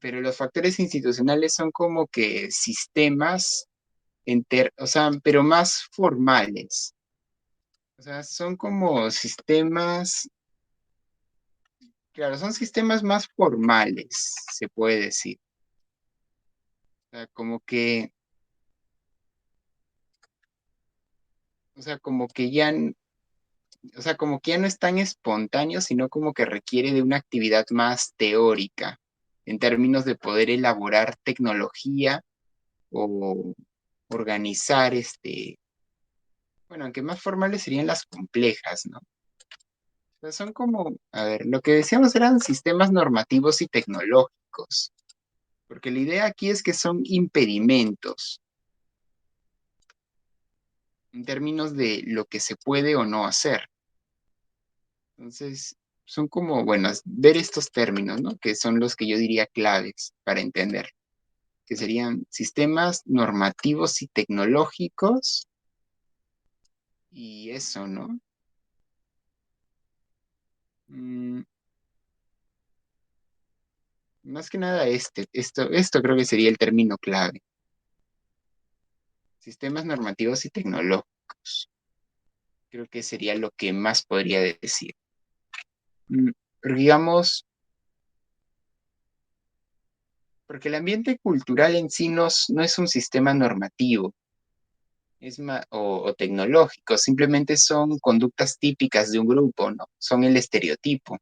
pero los factores institucionales son como que sistemas, o sea, pero más formales. O sea, son como sistemas, claro, son sistemas más formales, se puede decir. O sea, o sea, como que ya, o sea, como que ya no es tan espontáneo, sino como que requiere de una actividad más teórica, en términos de poder elaborar tecnología o organizar bueno, aunque más formales serían las complejas, ¿no? O sea, son como, a ver, lo que decíamos eran sistemas normativos y tecnológicos, porque la idea aquí es que son impedimentos en términos de lo que se puede o no hacer. Entonces, son como, bueno, ver estos términos, ¿no? Que son los que yo diría claves para entender, que serían sistemas normativos y tecnológicos y eso, ¿no? Mm, Más que nada esto creo que sería el término clave, sistemas normativos y tecnológicos. Creo que sería lo que más podría decir. Pero digamos, porque el ambiente cultural en sí no es un sistema normativo, o tecnológicos, simplemente son conductas típicas de un grupo, ¿no? Son el estereotipo.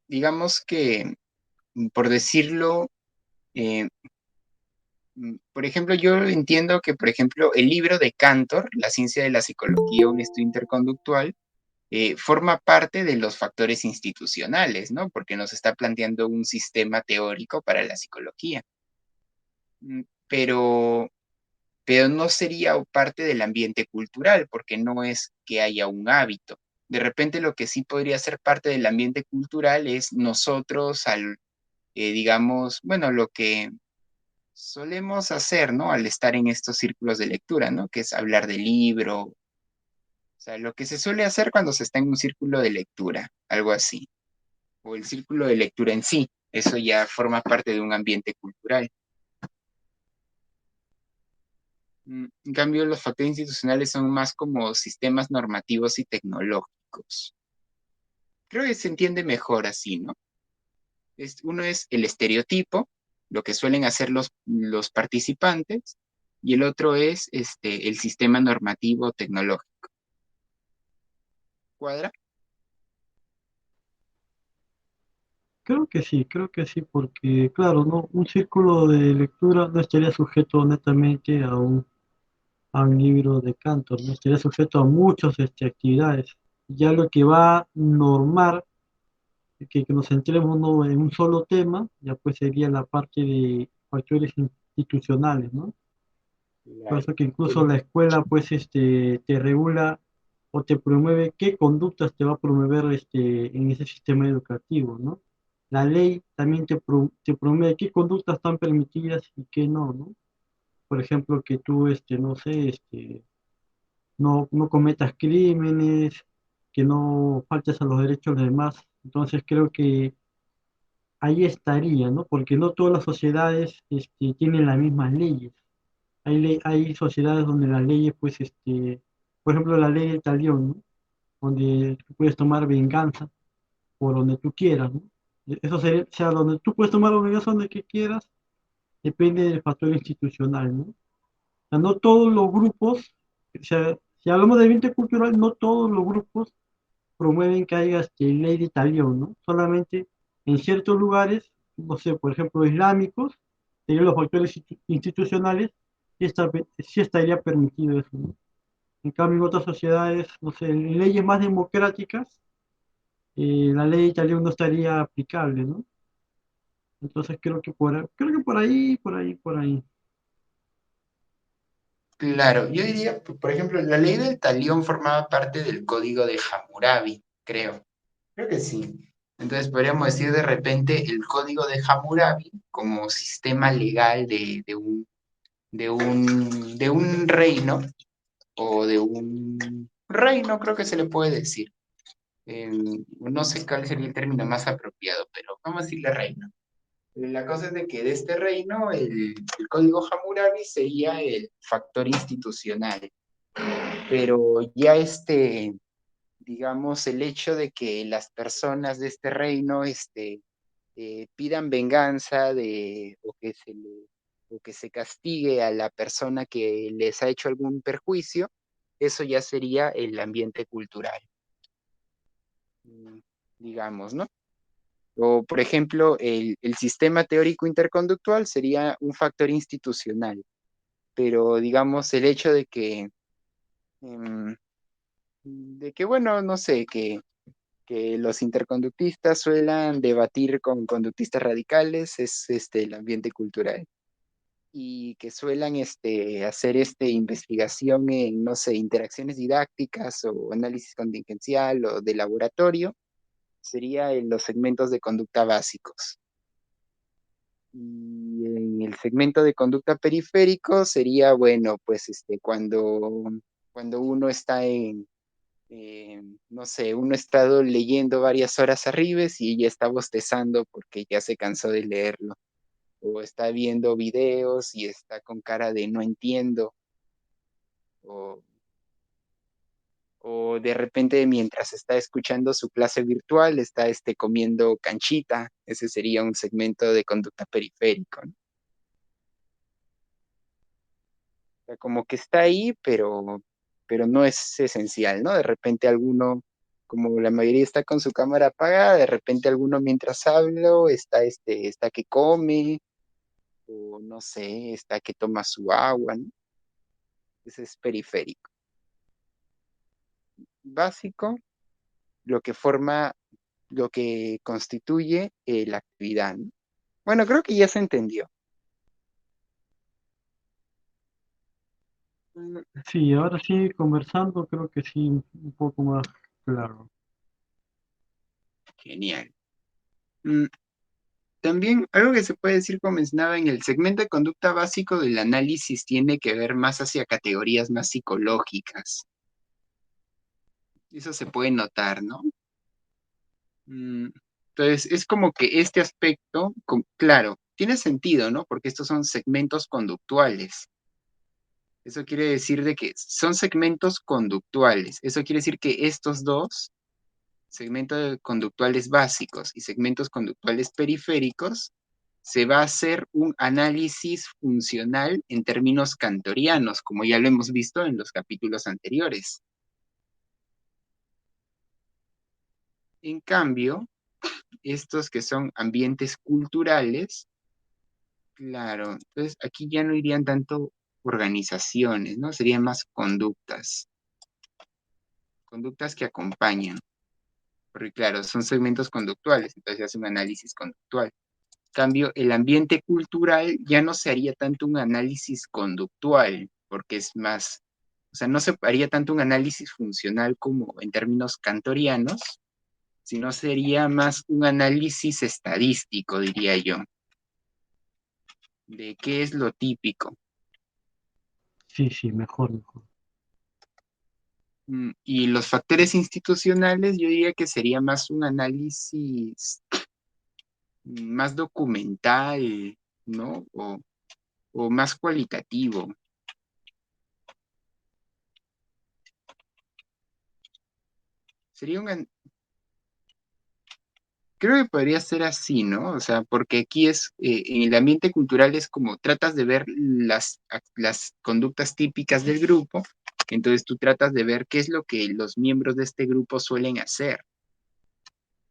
Digamos que, por decirlo, eh, por ejemplo, yo entiendo que, por ejemplo, el libro de Cantor, La ciencia de la psicología, un estudio interconductual, forma parte de los factores institucionales, ¿no? Porque nos está planteando un sistema teórico para la psicología. Mm, Pero, pero no sería parte del ambiente cultural, porque no es que haya un hábito. De repente lo que sí podría ser parte del ambiente cultural es nosotros digamos, bueno, lo que solemos hacer, ¿no? Al estar en estos círculos de lectura, ¿no? Que es hablar del libro, o sea, lo que se suele hacer cuando se está en un círculo de lectura, algo así, o el círculo de lectura en sí, eso ya forma parte de un ambiente cultural. En cambio, los factores institucionales son más como sistemas normativos y tecnológicos. Creo que se entiende mejor así, ¿no? Uno es el estereotipo, lo que suelen hacer los participantes, y el otro es el sistema normativo tecnológico. ¿Cuadra? Creo que sí, porque claro, ¿no? Un círculo de lectura no estaría sujeto netamente a un libro de Cantor, no estaría sujeto a muchas actividades. Ya lo que va a normar que nos centremos, ¿no? En un solo tema, ya pues sería la parte de factores institucionales, ¿no? Por Claro. eso que incluso la escuela pues te regula o te promueve qué conductas te va a promover en ese sistema educativo, ¿no? La ley también te promueve qué conductas están permitidas y qué no, ¿no? Por ejemplo, que tú, no sé, no cometas crímenes, que no faltes a los derechos de los demás. Entonces creo que ahí estaría, ¿no? Porque no todas las sociedades tienen las mismas leyes. Hay sociedades donde las leyes, pues, por ejemplo, la ley del talión, ¿no? Donde tú puedes tomar venganza por donde tú quieras, ¿no? Eso sería, o sea, donde tú puedes tomar venganza donde que quieras, depende del factor institucional, ¿no? O sea, no todos los grupos, o sea, si hablamos de ambiente cultural, no todos los grupos promueven que haya ley de talión, ¿no? Solamente en ciertos lugares, no sé, por ejemplo, islámicos, serían los factores institucionales, sí estaría permitido eso, ¿no? En cambio, en otras sociedades, no sé, en leyes más democráticas, la ley de talión no estaría aplicable, ¿no? Entonces creo que por ahí. Claro, yo diría, por ejemplo, la ley del talión formaba parte del código de Hammurabi, creo. Creo que sí. Entonces podríamos decir de repente el código de Hammurabi como sistema legal de un reino o de un reino, creo que se le puede decir. No sé cuál sería el término más apropiado, pero vamos a decirle reino. La cosa es de que de este reino el código Hammurabi sería el factor institucional, pero ya digamos, el hecho de que las personas de este reino pidan venganza o que se castigue a la persona que les ha hecho algún perjuicio, eso ya sería el ambiente cultural, mm, digamos, ¿no? O, por ejemplo, el sistema teórico interconductual sería un factor institucional, pero digamos, el hecho em, de que bueno, no sé, que los interconductistas suelan debatir con conductistas radicales es el ambiente cultural. Y que suelan hacer investigación en, no sé, interacciones didácticas o análisis contingencial o de laboratorio, sería en los segmentos de conducta básicos. Y en el segmento de conducta periférico sería, bueno, pues cuando uno está no sé, uno ha estado leyendo varias horas arriba y ya está bostezando porque ya se cansó de leerlo. O está viendo videos y está con cara de no entiendo. O, O de repente mientras está escuchando su clase virtual, está comiendo canchita. Ese sería un segmento de conducta periférico, ¿no? O sea, como que está ahí, pero no es esencial, ¿no? De repente alguno, como la mayoría está con su cámara apagada, de repente alguno mientras hablo está que come, o no sé, está que toma su agua, ¿no? Ese es periférico. Básico, lo que forma, lo que constituye la actividad, ¿no? Bueno, creo que ya se entendió. Mm, Sí, ahora sí, conversando, creo que sí, un poco más claro. Genial. Mm, También algo que se puede decir, como mencionaba, en el segmento de conducta básico del análisis tiene que ver más hacia categorías más psicológicas. Eso se puede notar, ¿no? Mm, Entonces, es como que este aspecto, claro, tiene sentido, ¿no? Porque estos son segmentos conductuales. Eso quiere decir de que son segmentos conductuales. Eso quiere decir que estos dos, segmentos conductuales básicos y segmentos conductuales periféricos, se va a hacer un análisis funcional en términos cantorianos, como ya lo hemos visto en los capítulos anteriores. En cambio, estos que son ambientes culturales, claro, entonces aquí ya no irían tanto organizaciones, ¿no? Serían más conductas que acompañan, porque claro, son segmentos conductuales, entonces se hace un análisis conductual. Cambio, el ambiente cultural ya no se haría tanto un análisis conductual, porque es más, o sea, no se haría tanto un análisis funcional como en términos cantorianos, sino sería más un análisis estadístico, diría yo, de qué es lo típico. Sí, sí, mejor, mejor. Y los factores institucionales, yo diría que sería más un análisis más documental, ¿no? O más cualitativo. Sería un, Creo que podría ser así, ¿no? O sea, porque aquí en el ambiente cultural es como tratas de ver las conductas típicas del grupo, entonces tú tratas de ver qué es lo que los miembros de este grupo suelen hacer,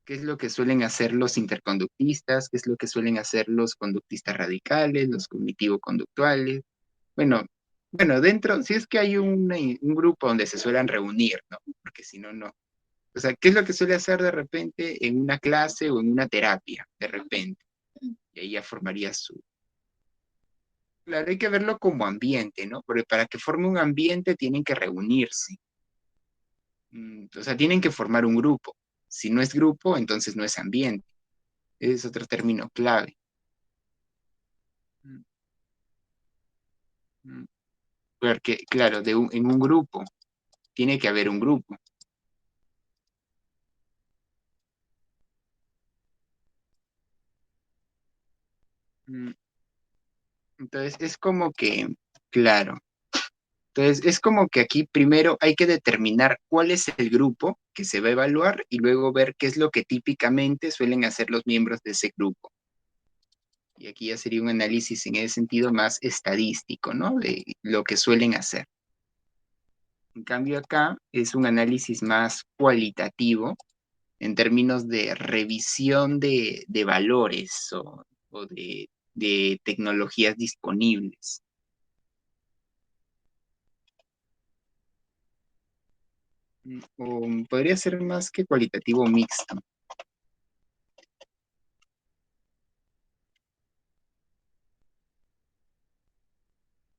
qué es lo que suelen hacer los interconductistas, qué es lo que suelen hacer los conductistas radicales, los cognitivo-conductuales. Bueno, bueno, dentro, si es que hay un grupo donde se suelen reunir, ¿no? Porque si no, no. O sea, ¿qué es lo que suele hacer de repente en una clase o en una terapia? De repente. Y ahí ya formaría su... Claro, hay que verlo como ambiente, ¿no? Porque para que forme un ambiente tienen que reunirse. O sea, tienen que formar un grupo. Si no es grupo, entonces no es ambiente. Ese es otro término clave. Mm, mm. Porque, claro, en un grupo, tiene que haber un grupo. Mm, Entonces, es como que, claro. Entonces, es como que aquí primero hay que determinar cuál es el grupo que se va a evaluar y luego ver qué es lo que típicamente suelen hacer los miembros de ese grupo. Y aquí ya sería un análisis en ese sentido más estadístico, ¿no? De lo que suelen hacer. En cambio, acá es un análisis más cualitativo en términos de revisión de valores o de tecnologías disponibles. O podría ser más que cualitativo mixto.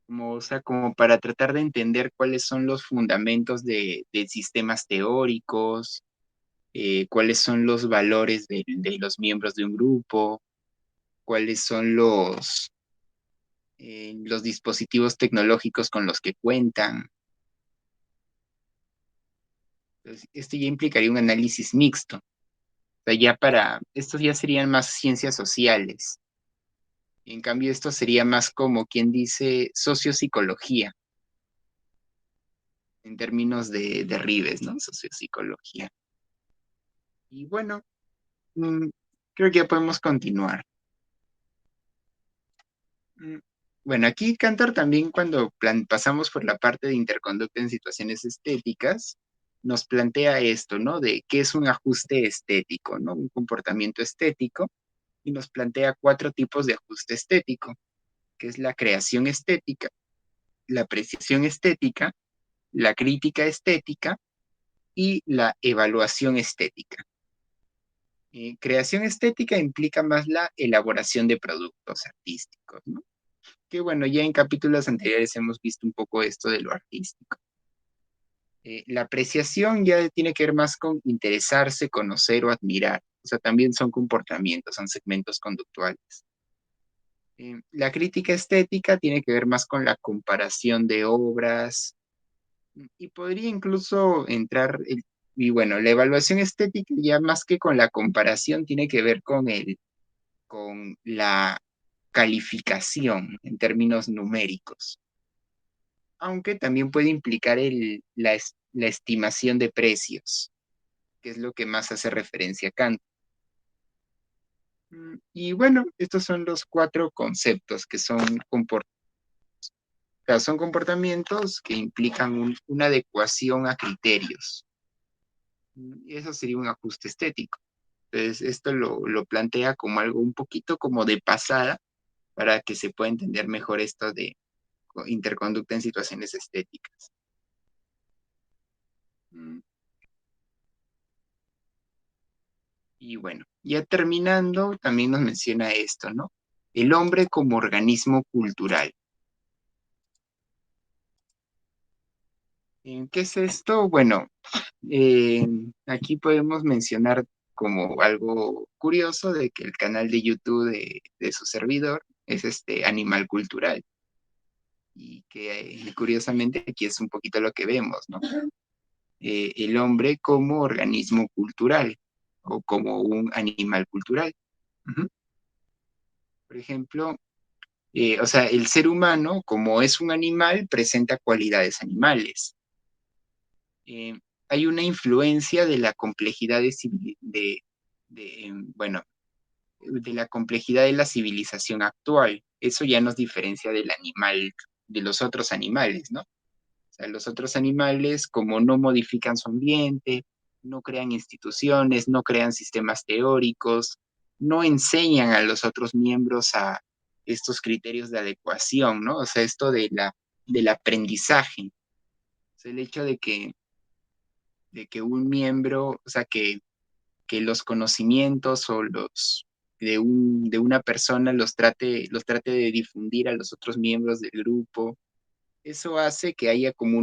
Como, o sea, como para tratar de entender cuáles son los fundamentos de sistemas teóricos, cuáles son los valores de los miembros de un grupo, cuáles son los dispositivos tecnológicos con los que cuentan. Entonces, esto ya implicaría un análisis mixto. O sea, estos ya serían más ciencias sociales. En cambio, esto sería más como quien dice sociopsicología. en términos de derribes, ¿no? Sociopsicología. Y bueno, mm, creo que ya podemos continuar. Mm, Bueno, aquí Cantor también cuando pasamos por la parte de interconducta en situaciones estéticas, nos plantea esto, ¿no? De qué es un ajuste estético, ¿no? Un comportamiento estético, y nos plantea cuatro tipos de ajuste estético, que es la creación estética, la apreciación estética, la crítica estética y la evaluación estética. Creación estética implica más la elaboración de productos artísticos, ¿no? Que bueno, ya en capítulos anteriores hemos visto un poco esto de lo artístico. La apreciación ya tiene que ver más con interesarse, conocer o admirar. O sea, también son comportamientos, son segmentos conductuales. La crítica estética tiene que ver más con la comparación de obras y podría incluso entrar, y bueno, la evaluación estética ya más que con la comparación tiene que ver con la calificación en términos numéricos, aunque también puede implicar la estimación de precios, que es lo que más hace referencia a Kant. Y bueno, estos son los cuatro conceptos que son comportamientos que implican una adecuación a criterios. Y eso sería un ajuste estético. Entonces, esto lo plantea como algo un poquito como de pasada para que se pueda entender mejor esto de interconducta en situaciones estéticas. Mm, Y bueno, ya terminando, también nos menciona esto, ¿no? El hombre como organismo cultural. ¿Qué es esto? Bueno, aquí podemos mencionar como algo curioso de que el canal de YouTube de su servidor es este Animal Cultural. Y que curiosamente aquí es un poquito lo que vemos, ¿no? El hombre como organismo cultural o como un animal cultural. Ujú. Por ejemplo, o sea, el ser humano, como es un animal, presenta cualidades animales. Eh, Hay una influencia de la complejidad bueno, de la complejidad de la civilización actual. Eso ya nos diferencia del animal, de los otros animales, ¿no? O sea, los otros animales, como no modifican su ambiente, no crean instituciones, no crean sistemas teóricos, no enseñan a los otros miembros a estos criterios de adecuación, ¿no? O sea, esto del aprendizaje. O sea, el hecho de que un miembro, o sea, que los conocimientos o de una persona los trate de difundir a los otros miembros del grupo. Eso hace que haya como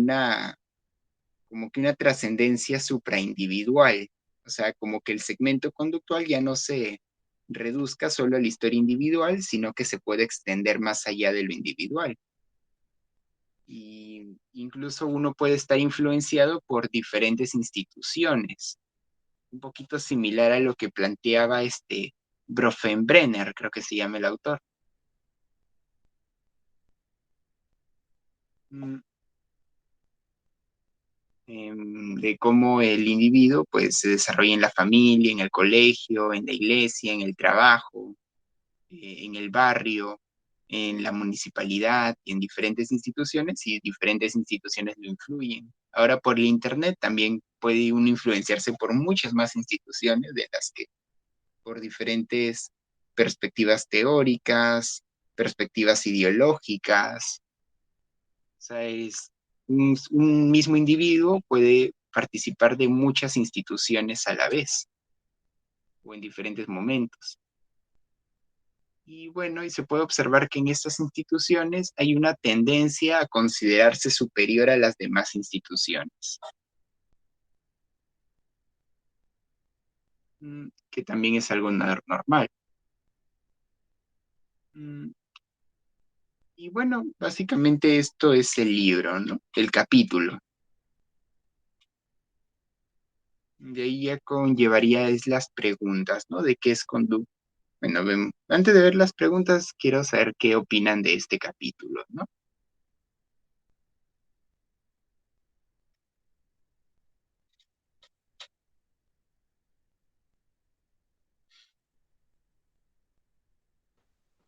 que una trascendencia supraindividual. O sea, como que el segmento conductual ya no se reduzca solo a la historia individual, sino que se puede extender más allá de lo individual. Y incluso uno puede estar influenciado por diferentes instituciones, un poquito similar a lo que planteaba este Bronfenbrenner, creo que se llama el autor. Mm, de cómo el individuo pues se desarrolla en la familia, en el colegio, en la iglesia, en el trabajo, en el barrio, en la municipalidad, en diferentes instituciones y diferentes instituciones lo influyen. Ahora por el internet también puede uno influenciarse por muchas más instituciones de las que por diferentes perspectivas teóricas, perspectivas ideológicas. O sea, un mismo individuo puede participar de muchas instituciones a la vez o en diferentes momentos. Y bueno, y se puede observar que en estas instituciones hay una tendencia a considerarse superior a las demás instituciones, que también es algo normal. Mm, Y bueno, básicamente esto es el libro, ¿no? El capítulo. De ahí ya conllevaría es las preguntas, ¿no? De qué es conducta. Bueno, antes de ver las preguntas, quiero saber qué opinan de este capítulo, ¿no?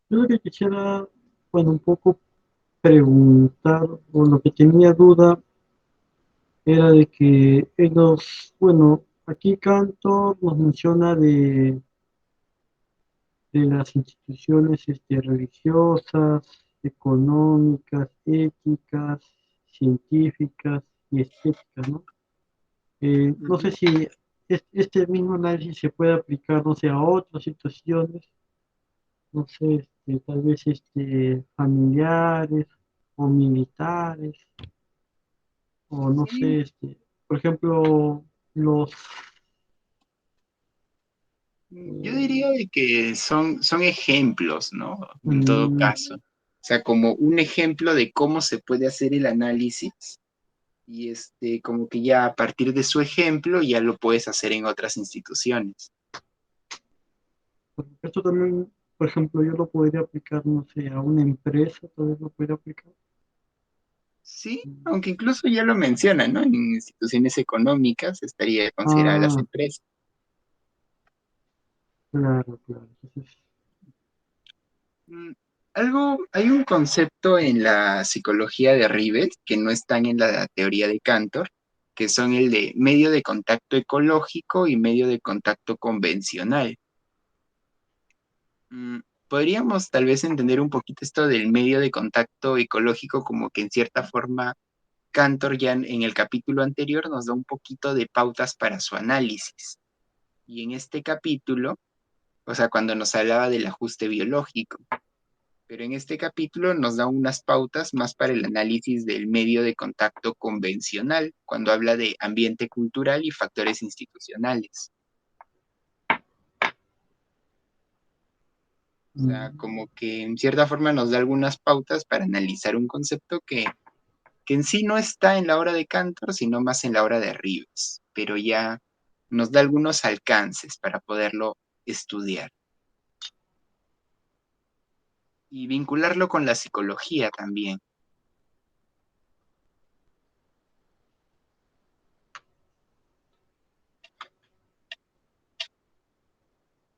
Yo lo que quisiera, bueno, un poco preguntar, o lo que tenía duda, era de que ellos, bueno, aquí Cantor nos menciona de las instituciones religiosas, económicas, éticas, científicas y estéticas, ¿no? No sé Ujú. si este mismo análisis se puede aplicar, no sé, a otras situaciones, no sé, tal vez familiares o militares, o no Sí, sé, por ejemplo, los... yo eh, diría de que son ejemplos, ¿no? En todo mm, caso. O sea, como un ejemplo de cómo se puede hacer el análisis y como que ya a partir de su ejemplo ya lo puedes hacer en otras instituciones. esto también, por ejemplo, yo lo podría aplicar, no sé, a una empresa, tal vez lo podría aplicar. Sí, aunque incluso ya lo mencionan, ¿no? En instituciones económicas estaría considerada las Ah, empresas. claro, claro. Entonces, Mm, hay un concepto en la psicología de Rives que no están en la teoría de Cantor, que son el de medio de contacto ecológico y medio de contacto convencional. Mm, Podríamos tal vez entender un poquito esto del medio de contacto ecológico como que en cierta forma Cantor ya en el capítulo anterior nos da un poquito de pautas para su análisis. Y en este capítulo, o sea, cuando nos hablaba del ajuste biológico, pero en este capítulo nos da unas pautas más para el análisis del medio de contacto convencional, cuando habla de ambiente cultural y factores institucionales. O sea, mm, como que en cierta forma nos da algunas pautas para analizar un concepto que en sí no está en la obra de Cantor, sino más en la obra de Rives, pero ya nos da algunos alcances para poderlo estudiar y vincularlo con la psicología también.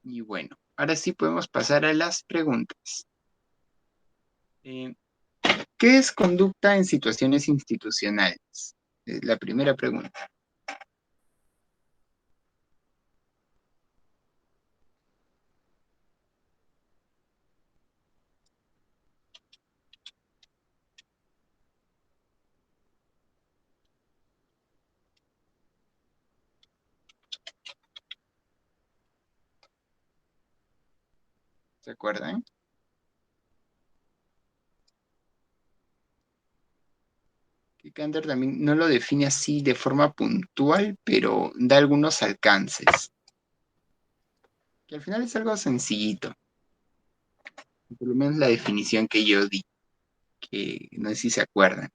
Y bueno, ahora sí podemos pasar a las preguntas. Eh, ¿Qué es conducta en situaciones institucionales? La primera pregunta, ¿se acuerdan? Que Cantor también no lo define así de forma puntual, pero da algunos alcances, que al final es algo sencillito, por lo menos la definición que yo di, que no sé si se acuerdan.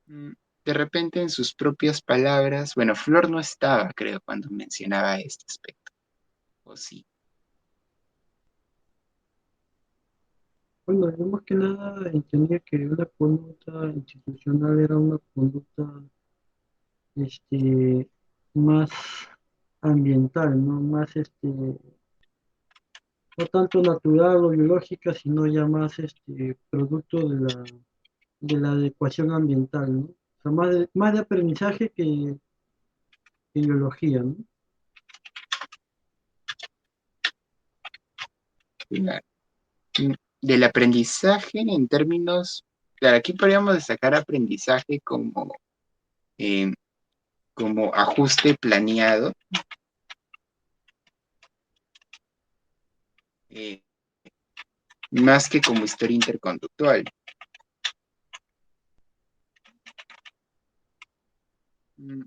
Mm, De repente en sus propias palabras, bueno, Flor no estaba, creo, cuando mencionaba este aspecto, o sí. bueno, yo más que nada entendía que una conducta institucional era una conducta este, más ambiental, ¿no? Más, no tanto natural o biológica, sino ya más producto de la adecuación ambiental, ¿no? O sea, más de aprendizaje que biología, ¿no? Claro. Del aprendizaje en términos, claro, aquí podríamos destacar aprendizaje eh, como ajuste planeado, eh, más que como historia interconductual. Mm,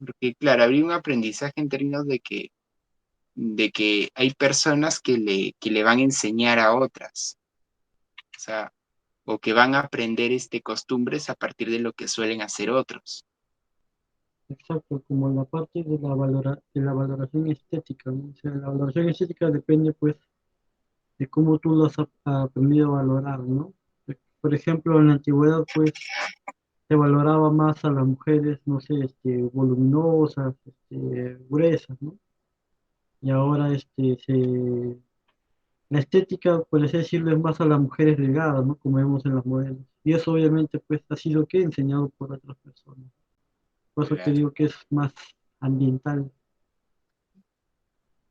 Porque, claro, habría un aprendizaje en términos de que hay personas que le van a enseñar a otras, o sea, o que van a aprender costumbres a partir de lo que suelen hacer otros. Exacto, como la parte de la valoración estética, ¿no? O sea, la valoración estética depende, pues, de cómo tú lo has aprendido a valorar, ¿no? Por ejemplo, en la antigüedad, pues, se valoraba más a las mujeres, no sé, voluminosas, gruesas, ¿no? y ahora la estética, por así decirlo, es más a las mujeres delgadas, ¿no? Como vemos en las modelos. Y eso obviamente pues ha sido que enseñado por otras personas. Por eso que Claro, digo que es más ambiental.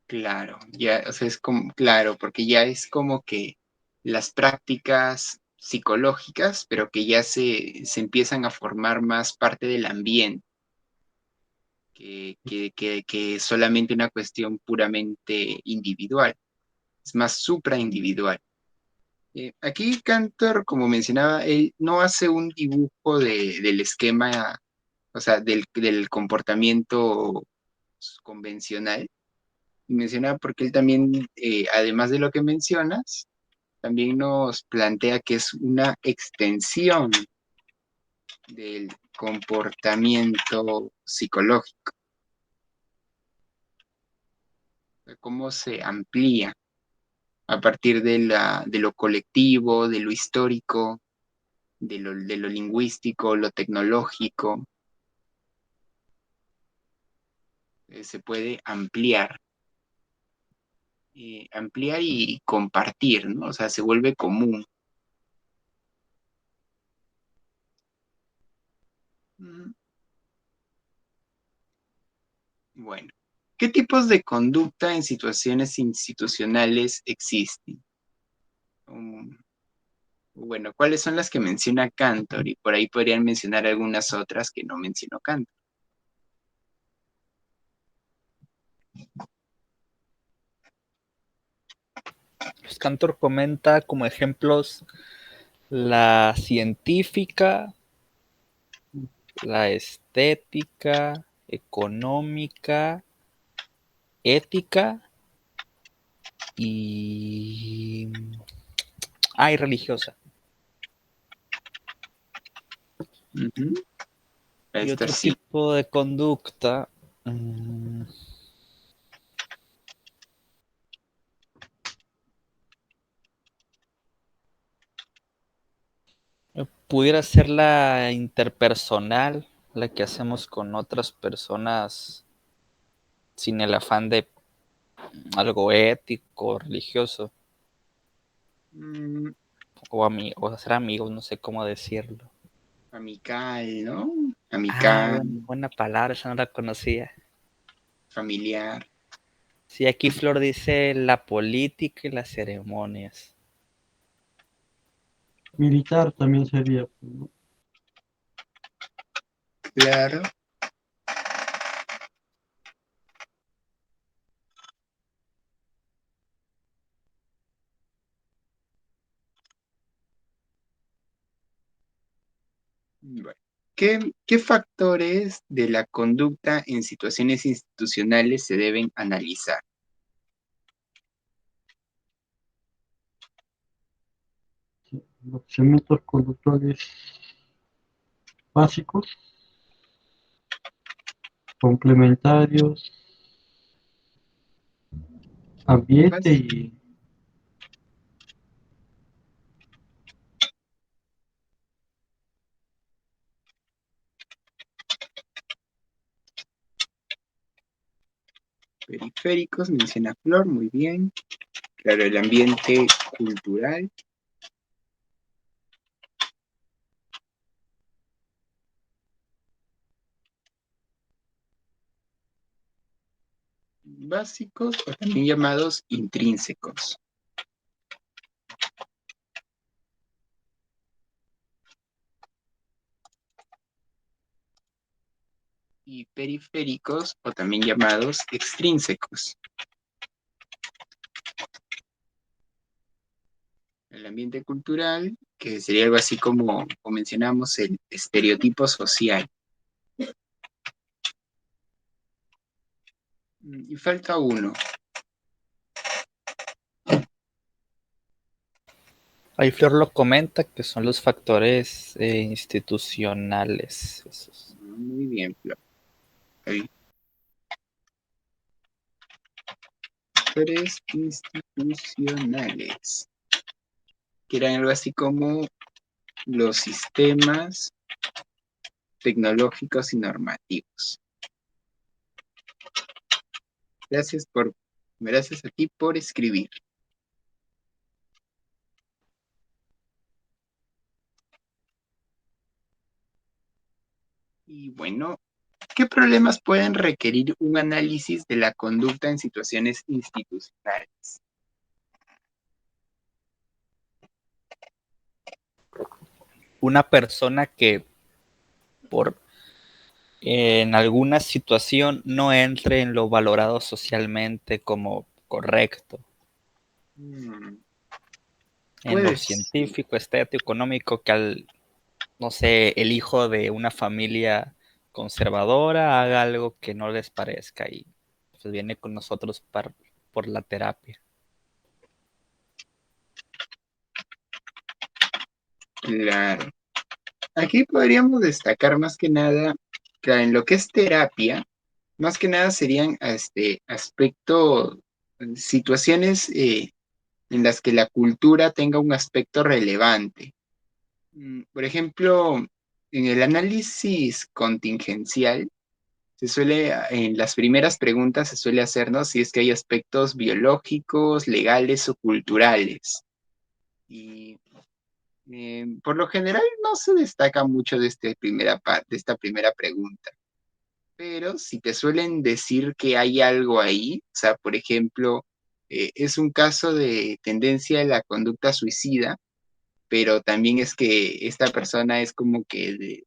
claro, ya, o sea, es como, claro, porque ya es como que las prácticas psicológicas, pero que ya se empiezan a formar más parte del ambiente, que solamente una cuestión puramente individual, es más supraindividual. Aquí Cantor, como mencionaba, él no hace un dibujo del esquema, o sea, del comportamiento convencional. Y mencionaba porque él también, además de lo que mencionas, también nos plantea que es una extensión del comportamiento psicológico, de cómo se amplía a partir de lo colectivo, de lo histórico, de lo lingüístico, lo tecnológico, se puede ampliar y compartir, ¿no? O sea, se vuelve común. Mm, Bueno, ¿qué tipos de conducta en situaciones institucionales existen? Um, bueno, ¿cuáles son las que menciona Cantor? Y por ahí podrían mencionar algunas otras que no mencionó Cantor. Pues Cantor comenta como ejemplos la científica, la estética, económica, ética y... Ah, y religiosa. Ujú. Y Esta otro sí. tipo de conducta, pudiera ser la interpersonal, la que hacemos con otras personas sin el afán de algo ético, religioso, Mm, o hacer amigos, no sé cómo decirlo. amical, ¿no? Ah, Amical, buena palabra, esa no la conocía. familiar. Sí, aquí Flor dice la política y las ceremonias. Militar también sería, pues, ¿no? Claro. Bueno, ¿qué factores de la conducta en situaciones institucionales se deben analizar? Los elementos conductuales básicos, complementarios, ambiente Bas- y Periféricos, menciona Flor, muy bien. Claro, el ambiente cultural. Básicos o también llamados intrínsecos. Y periféricos o también llamados extrínsecos. El ambiente cultural, que sería algo así como mencionamos, el estereotipo social. Y falta uno. Ahí Flor lo comenta que son los factores institucionales. Muy bien, Flor. Ahí. Factores institucionales, que eran algo así como los sistemas tecnológicos y normativos. Gracias por Gracias a ti por escribir. Y bueno, ¿qué problemas pueden requerir un análisis de la conducta en situaciones institucionales? Una persona que por en alguna situación no entre en lo valorado socialmente como correcto, Mm, en lo Pues, científico, estético, económico, que no sé, el hijo de una familia conservadora haga algo que no les parezca y pues viene con nosotros por la terapia. claro. Aquí podríamos destacar más que nada, que en lo que es terapia, más que nada serían aspectos, situaciones en las que la cultura tenga un aspecto relevante. Por ejemplo, en el análisis contingencial, en las primeras preguntas se suele hacernos si es que hay aspectos biológicos, legales o culturales. Y por lo general no se destaca mucho de de esta primera pregunta. Pero si te suelen decir que hay algo ahí, o sea, por ejemplo, es un caso de tendencia a la conducta suicida, pero también es que esta persona es como que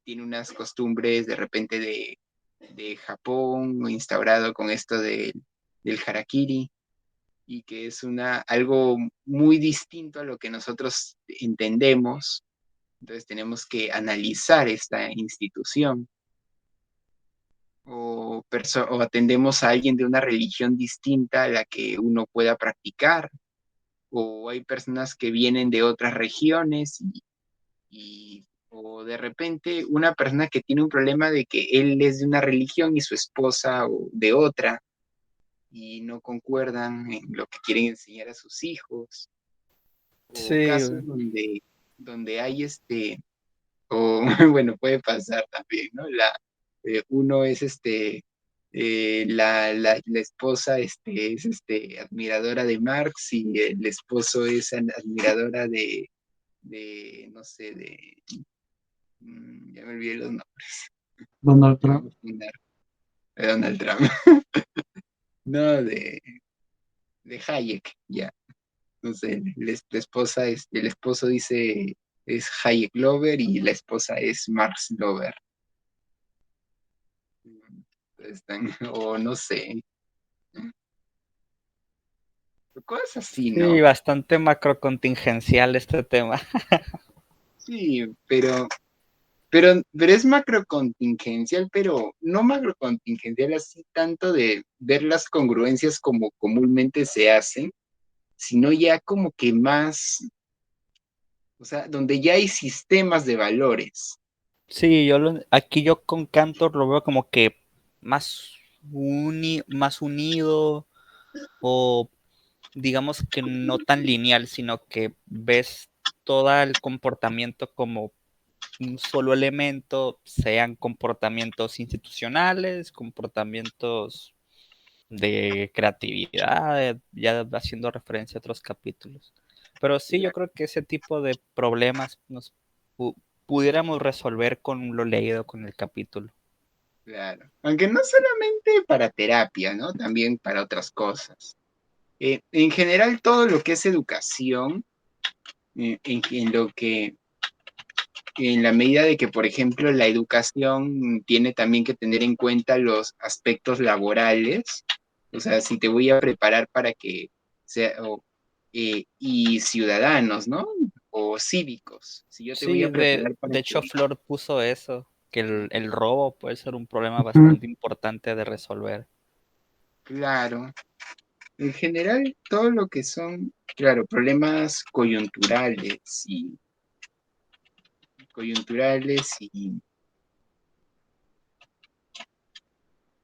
tiene unas costumbres de repente de Japón, instaurado con esto del harakiri, y que es algo muy distinto a lo que nosotros entendemos. Entonces tenemos que analizar esta institución. O atendemos a alguien de una religión distinta a la que uno pueda practicar, o hay personas que vienen de otras regiones o de repente una persona que tiene un problema de que él es de una religión y su esposa o de otra y no concuerdan en lo que quieren enseñar a sus hijos, o Sí, casos donde hay o bueno, puede pasar también, ¿no? Uno es la esposa es admiradora de Marx y el esposo es admiradora no sé, ya me olvidé los nombres, Donald ya me Trump. voy a fundar, de Donald Trump, no, de Hayek, ya, no sé, la esposa, el esposo dice es Hayek Lover y la esposa es Marx Lover. O no sé, cosas así, sí, ¿no? bastante macrocontingencial este tema. Sí, pero es macrocontingencial, pero no macrocontingencial así tanto de ver las congruencias como comúnmente se hacen, sino ya como que más, o sea, donde ya hay sistemas de valores. Sí, aquí yo con Cantor lo veo como que más unido o digamos que no tan lineal, sino que ves todo el comportamiento como un solo elemento, sean comportamientos institucionales, comportamientos de creatividad, ya haciendo referencia a otros capítulos. Pero sí, yo creo que ese tipo de problemas nos pudiéramos resolver con lo leído con el capítulo. Claro. Aunque no solamente para terapia, ¿no? También para otras cosas. En general, todo lo que es educación, en lo que en la medida de que, por ejemplo, la educación tiene también que tener en cuenta los aspectos laborales, o sea, si te voy a preparar para que y ciudadanos, ¿no? O cívicos, si yo te voy Sí, a preparar para de hecho que, Flor puso eso, que el robo puede ser un problema Ujú. bastante importante de resolver. claro, en general, todo lo que son, claro, problemas coyunturales y,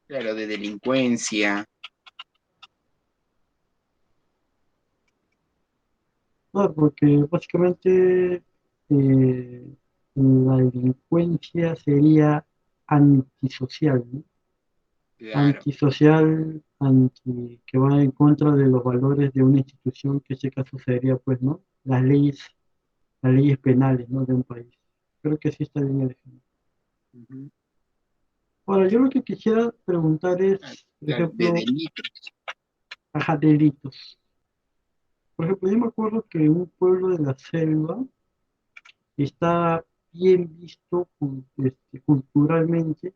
claro, de delincuencia. Claro, porque básicamente la delincuencia sería antisocial, ¿no? Claro. antisocial, que va en contra de los valores de una institución, que en este caso sería, pues, ¿no? Las leyes penales, ¿no? De un país. Creo que sí está bien el ejemplo. Ujú. Ahora, yo lo que quisiera preguntar Ah, es, por claro, de ejemplo, delito. ajá, delitos. Por ejemplo, yo me acuerdo que en un pueblo de la selva está bien visto culturalmente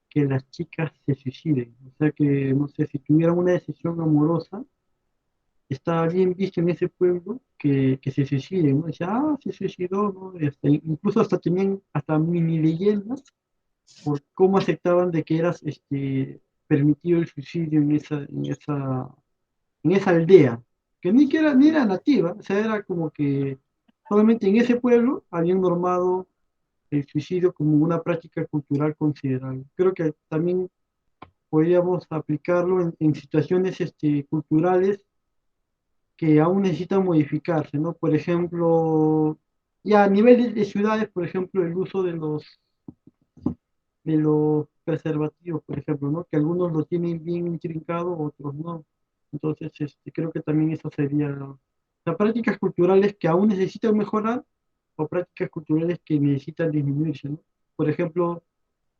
que las chicas se suiciden. O sea que, no sé, si tuvieran una decisión amorosa, estaba bien visto en ese pueblo que se suiciden, ¿no? Decía, ah, se suicidó, ¿no? Incluso hasta tenían hasta mini leyendas por cómo aceptaban de que eras permitido el suicidio en esa aldea, que ni era nativa, o sea, era como que solamente en ese pueblo habían normado el suicidio como una práctica cultural considerable. Creo que también podríamos aplicarlo en situaciones culturales que aún necesitan modificarse, ¿no? Por ejemplo, ya a nivel de ciudades, por ejemplo, el uso de los preservativos, por ejemplo, ¿no? Que algunos lo tienen bien intrincado, otros no. Entonces, creo que también eso sería, las prácticas culturales que aún necesitan mejorar o prácticas culturales que necesitan disminuirse, ¿no? Por ejemplo,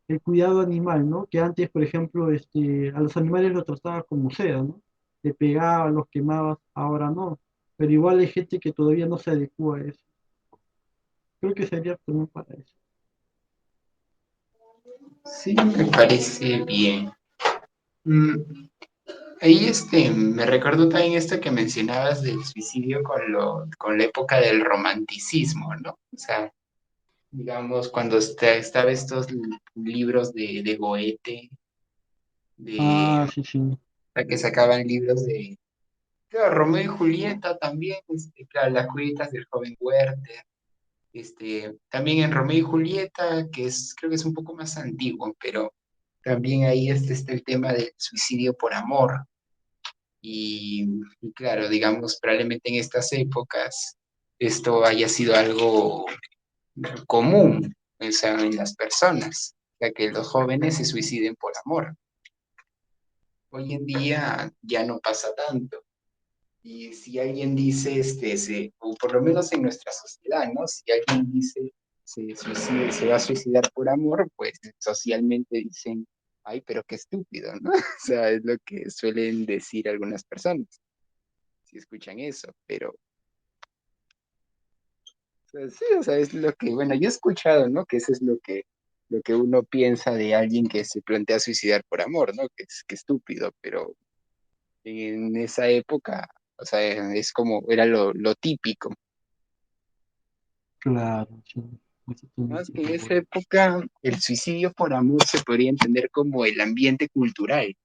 el cuidado animal, ¿no? Que antes, por ejemplo, a los animales los tratabas como seda, ¿no? Le pegabas, los quemabas, ahora no. Pero igual hay gente que todavía no se adecua a eso. Creo que sería también para eso. Sí, me parece bien. Mm, Ahí me recordó también esto que mencionabas del suicidio con la época del romanticismo, ¿no? O sea, digamos, cuando estaba estos libros de Goethe, Ah, de sí, sí. que sacaban libros de claro, Romeo y Julieta también, claro, las Julietas del joven Werther, también en Romeo y Julieta, creo que es un poco más antiguo, pero también ahí está el tema del suicidio por amor. Y claro, digamos, probablemente en estas épocas esto haya sido algo común, o sea, en las personas, ya que los jóvenes se suiciden por amor. Hoy en día ya no pasa tanto. Y si alguien dice, o por lo menos en nuestra sociedad, ¿no? Si alguien dice se va a suicidar por amor, pues socialmente dicen, ay, pero qué estúpido, ¿no? O sea, es lo que suelen decir algunas personas, si escuchan eso, pero o sea, sí, o sea, es lo que, bueno, yo he escuchado, ¿no? Que eso es lo que uno piensa de alguien que se plantea suicidar por amor, ¿no? Que estúpido, pero en esa época, o sea, es como, era lo típico. Claro, sí. Eso también Más estoy que de en esa acuerdo. época el suicidio por amor se podría entender como el ambiente cultural.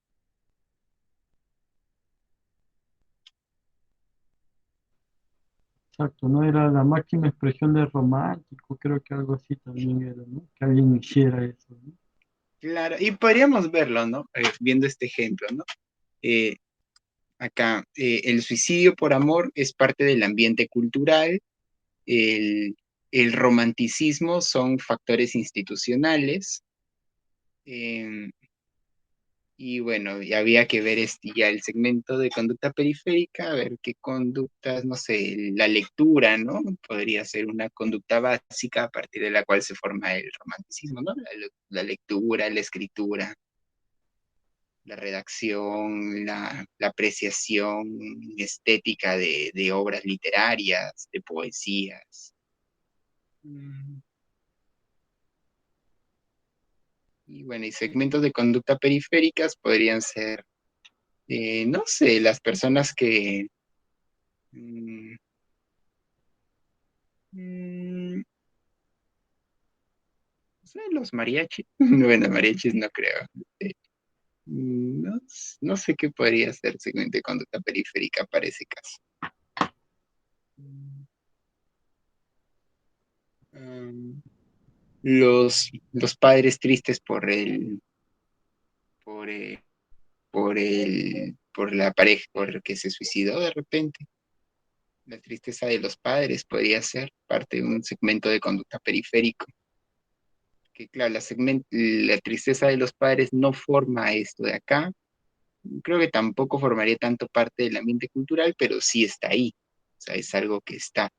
Exacto, ¿no? Era la máxima expresión de romántico, creo que algo así también era, ¿no? Que alguien hiciera eso, ¿no? Claro, y podríamos verlo, ¿no? Viendo este ejemplo, ¿no? Eh, Acá, el suicidio por amor es parte del ambiente cultural, el, el romanticismo son factores institucionales, em, y bueno, y había que ver ya el segmento de conducta periférica, a ver qué conductas, no sé, la lectura, ¿no? Podría ser una conducta básica a partir de la cual se forma el romanticismo, ¿no? La lectura, la escritura, la redacción, la apreciación estética de obras literarias, de poesías. Mm, Y bueno, y segmentos de conducta periféricas podrían ser, no sé, las personas que Mm, mm, no sé, los mariachis. Bueno, mariachis no creo. Eh, no, no sé qué podría ser segmento de conducta periférica para ese caso. Mm, um, los padres tristes por, eh, por la pareja, por que se suicidó de repente. La tristeza de los padres podría ser parte de un segmento de conducta periférico. que claro, la tristeza de los padres no forma esto de acá. Creo que tampoco formaría tanto parte del ambiente cultural, pero sí está ahí. O sea, es algo que está.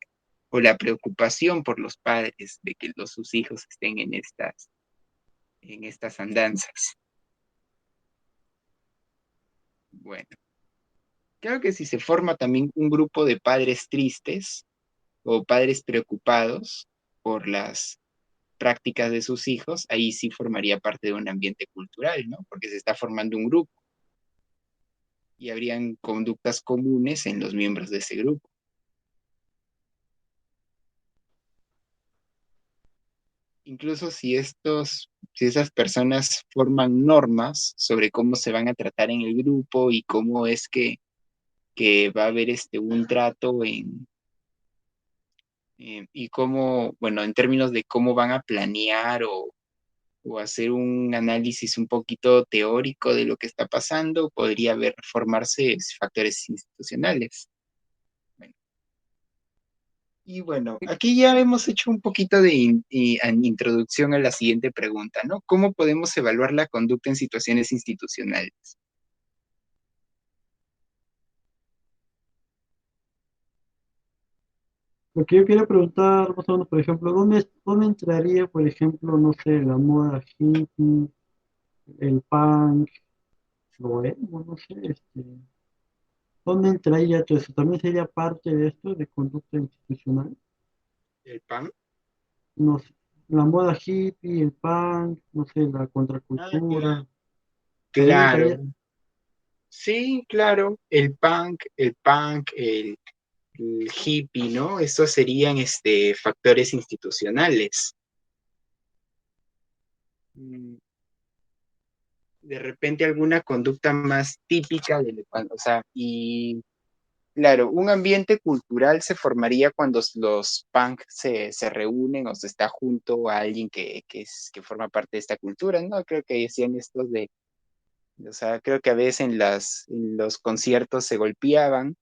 O la preocupación por los padres de que sus hijos estén en estas andanzas. Bueno, creo que si se forma también un grupo de padres tristes o padres preocupados por las prácticas de sus hijos, ahí sí formaría parte de un ambiente cultural, ¿no? Porque se está formando un grupo y habrían conductas comunes en los miembros de ese grupo. Incluso si esas personas forman normas sobre cómo se van a tratar en el grupo y cómo es que va a haber un trato y cómo, bueno, en términos de cómo van a planear o hacer un análisis un poquito teórico de lo que está pasando, podría formarse factores institucionales. Bueno, y bueno, aquí ya hemos hecho un poquito de introducción a la siguiente pregunta, ¿no? ¿Cómo podemos evaluar la conducta en situaciones institucionales? Lo que yo quería preguntar, más o menos, por ejemplo, ¿dónde entraría, por ejemplo, no sé, la moda hippie, el punk, lo emo, no sé, ¿dónde entraría todo eso? ¿También sería parte de esto, de conducta institucional? ¿El PAN? No sé, la moda hippie, el punk, no sé, la Ah, ya. contracultura, también Claro, entraría. sí, claro, el hippie, ¿no? Estos serían factores institucionales. Mm, De repente alguna conducta más típica o sea, y claro, un ambiente cultural se formaría cuando los punk se reúnen o se está junto a alguien que forma parte de esta cultura, ¿no? Creo que decían estos o sea, creo que a veces en los conciertos se golpeaban.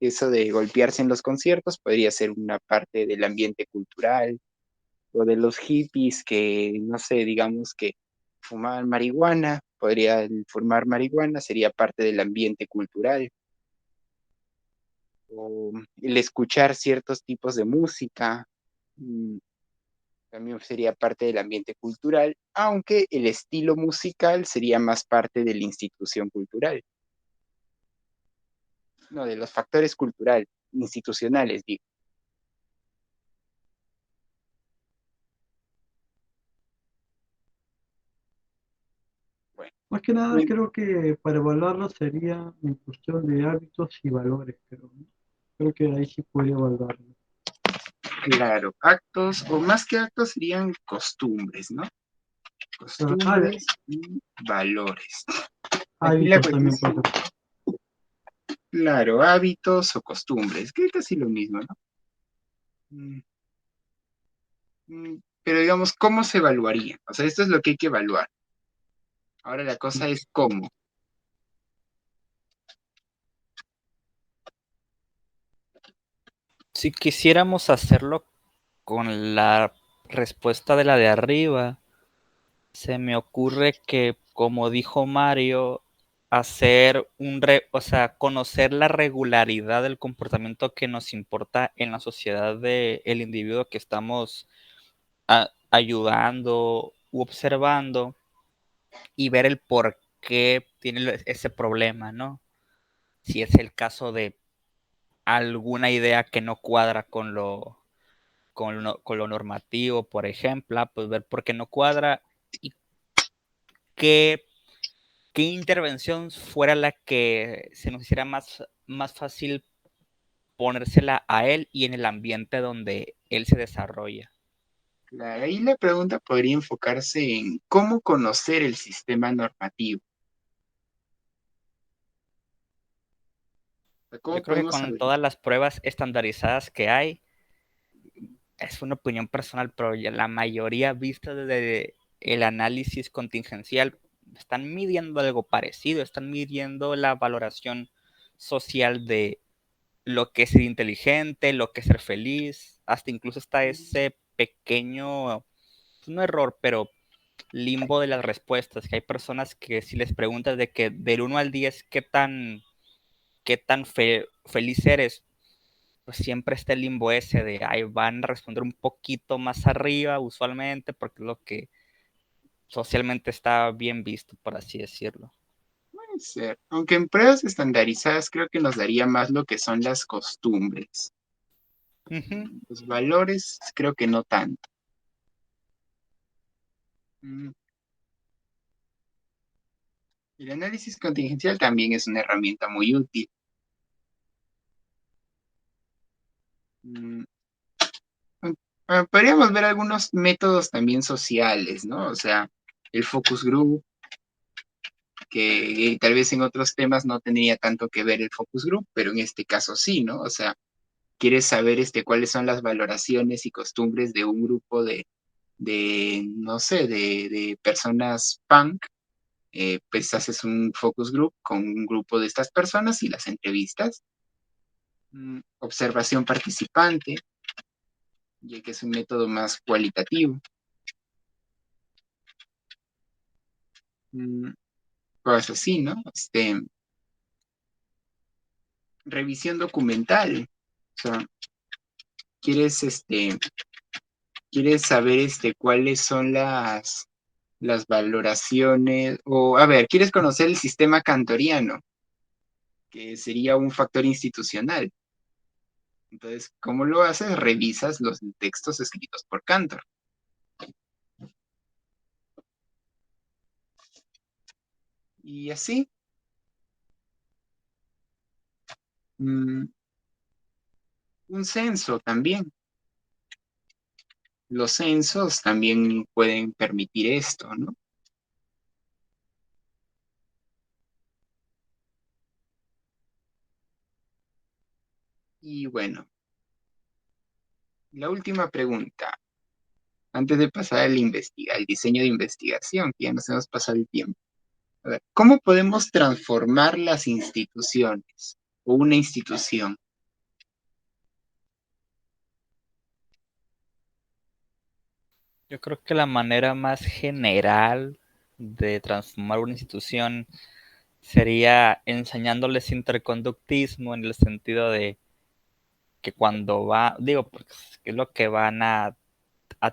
Eso de golpearse en los conciertos podría ser una parte del ambiente cultural o de los hippies que, no sé, digamos que fumaban marihuana, podría fumar marihuana, sería parte del ambiente cultural. O el escuchar ciertos tipos de música, mm, también sería parte del ambiente cultural, aunque el estilo musical sería más parte de la institución cultural, no, de los factores culturales, institucionales, digo. Bueno, Más que nada, bien, creo que para evaluarlo sería en cuestión de hábitos y valores, creo, ¿no? Creo que ahí sí podría evaluarlo. claro, actos, o más que actos serían costumbres, ¿no? Ah, Costumbres y valores. Aquí la hábitos cuestión también, es, por ejemplo. claro, hábitos o costumbres, que es casi lo mismo, ¿no? Mm, Pero digamos, ¿cómo se evaluaría? O sea, esto es lo que hay que evaluar. Ahora la cosa es cómo. Si quisiéramos hacerlo con la respuesta de la de arriba, se me ocurre que, como dijo Mario, o sea, conocer la regularidad del comportamiento que nos importa en la sociedad del individuo que estamos ayudando u observando y ver el por qué tiene ese problema, ¿no? Si es el caso de alguna idea que no cuadra con lo normativo, por ejemplo, pues ver por qué no cuadra y qué, qué intervención fuera la que se nos hiciera más fácil ponérsela a él y en el ambiente donde él se desarrolla. Claro, ahí la pregunta podría enfocarse en cómo conocer el sistema normativo. O sea, Yo ¿cómo creo que podemos con saber? todas las pruebas estandarizadas que hay, es una opinión personal, pero la mayoría vista desde el análisis contingencial están midiendo algo parecido, están midiendo la valoración social de lo que es ser inteligente, lo que es ser feliz, hasta incluso está ese pequeño no error, pero limbo de las respuestas, que hay personas que si les preguntas de que del 1 al 10, qué tan feliz eres, pues siempre está el limbo ese de ahí van a responder un poquito más arriba usualmente, porque es lo que socialmente está bien visto, por así decirlo. Puede ser. Aunque en pruebas estandarizadas creo que nos daría más lo que son las costumbres. Ujú. Los valores creo que no tanto. Mm, El análisis contingencial también es una herramienta muy útil. Mm, Podríamos ver algunos métodos también sociales, ¿no? O sea, el focus group, que tal vez en otros temas no tendría tanto que ver el focus group, pero en este caso sí, ¿no? O sea, quieres saber cuáles son las valoraciones y costumbres de un grupo no sé, de personas punk, pues haces un focus group con un grupo de estas personas y las entrevistas. Observación participante, ya que es un método más cualitativo. Mm, Cosas así, ¿no? Revisión documental. O sea, quieres, quieres saber cuáles son las valoraciones, o a ver, quieres conocer el sistema cantoriano, que sería un factor institucional. Entonces, ¿cómo lo haces? Revisas los textos escritos por Cantor. Y así, mm, un censo también. Los censos también pueden permitir esto, ¿no? Y bueno, la última pregunta, antes de pasar al diseño de investigación, que ya nos hemos pasado el tiempo. A ver, ¿cómo podemos transformar las instituciones o una institución? Yo creo que la manera más general de transformar una institución sería enseñándoles interconductismo en el sentido de que cuando digo, porque es lo que van a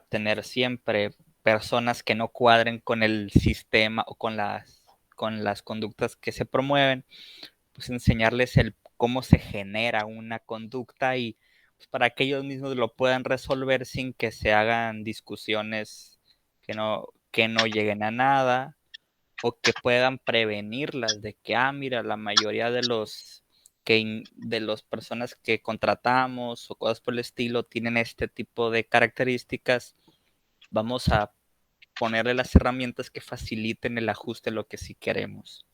tener siempre personas que no cuadren con el sistema o con las conductas que se promueven, pues enseñarles cómo se genera una conducta y pues, para que ellos mismos lo puedan resolver sin que se hagan discusiones que no lleguen a nada o que puedan prevenirlas de que, mira, la mayoría de las personas que contratamos o cosas por el estilo tienen este tipo de características, vamos a ponerle las herramientas que faciliten el ajuste de lo que sí queremos.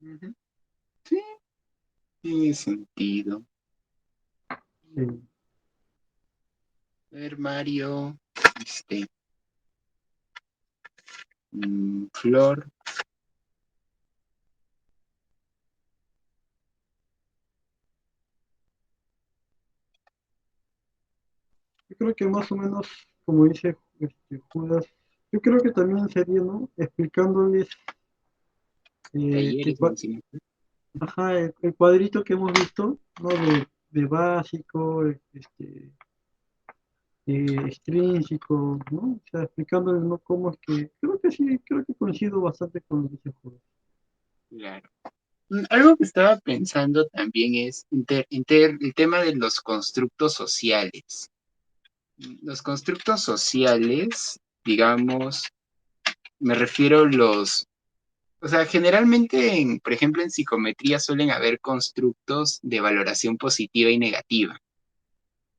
Ujú. Sí, tiene sentido. Sí. A ver, Mario, este, Flor. Yo creo que más o menos, como dice Judas, yo creo que también sería, ¿no? Explicándoles que Talleres, mencioné. ajá, el cuadrito que hemos visto, ¿no? De básico, extrínseco, ¿no? O sea, explicándoles, ¿no? Cómo es que, creo que sí, creo que coincido bastante con lo que dice Judas. Claro. Algo que estaba pensando también es el tema de los constructos sociales. Los constructos sociales, digamos, me refiero o sea, generalmente, por ejemplo, en psicometría suelen haber constructos de valoración positiva y negativa.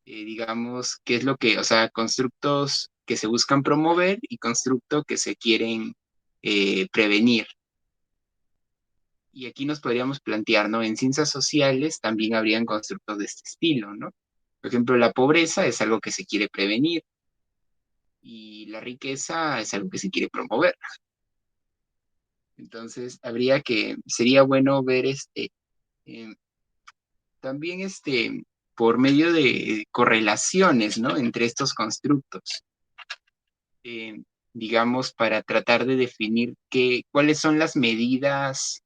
Digamos, ¿qué es lo que, o sea, constructos que se buscan promover y constructos que se quieren prevenir? Y aquí nos podríamos plantear, ¿no? En ciencias sociales también habrían constructos de este estilo, ¿no? Por ejemplo, la pobreza es algo que se quiere prevenir y la riqueza es algo que se quiere promover. Entonces, sería bueno ver eh, también por medio de correlaciones, ¿no? Entre estos constructos. Digamos, para tratar de definir cuáles son las medidas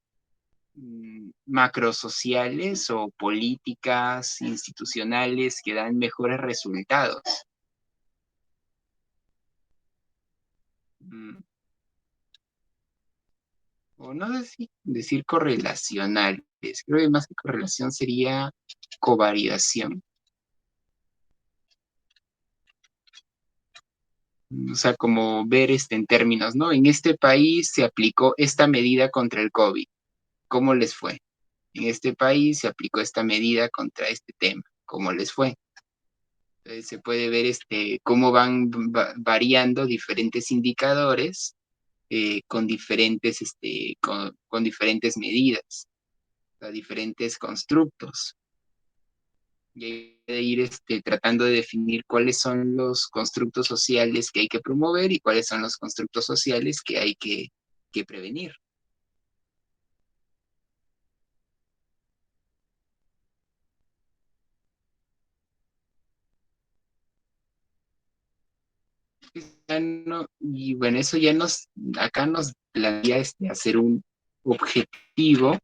macrosociales o políticas institucionales que dan mejores resultados. O no decir correlacionales, creo que más que correlación sería covariación. O sea, como ver en términos, ¿no? En este país se aplicó esta medida contra el COVID. ¿Cómo les fue? En este país se aplicó esta medida contra este tema. ¿Cómo les fue? Entonces se puede ver cómo van variando diferentes indicadores con diferentes, con diferentes medidas, o sea, diferentes constructos. Y hay que ir tratando de definir cuáles son los constructos sociales que hay que promover y cuáles son los constructos sociales que hay que prevenir. Y bueno, eso ya acá nos plantea hacer un objetivo,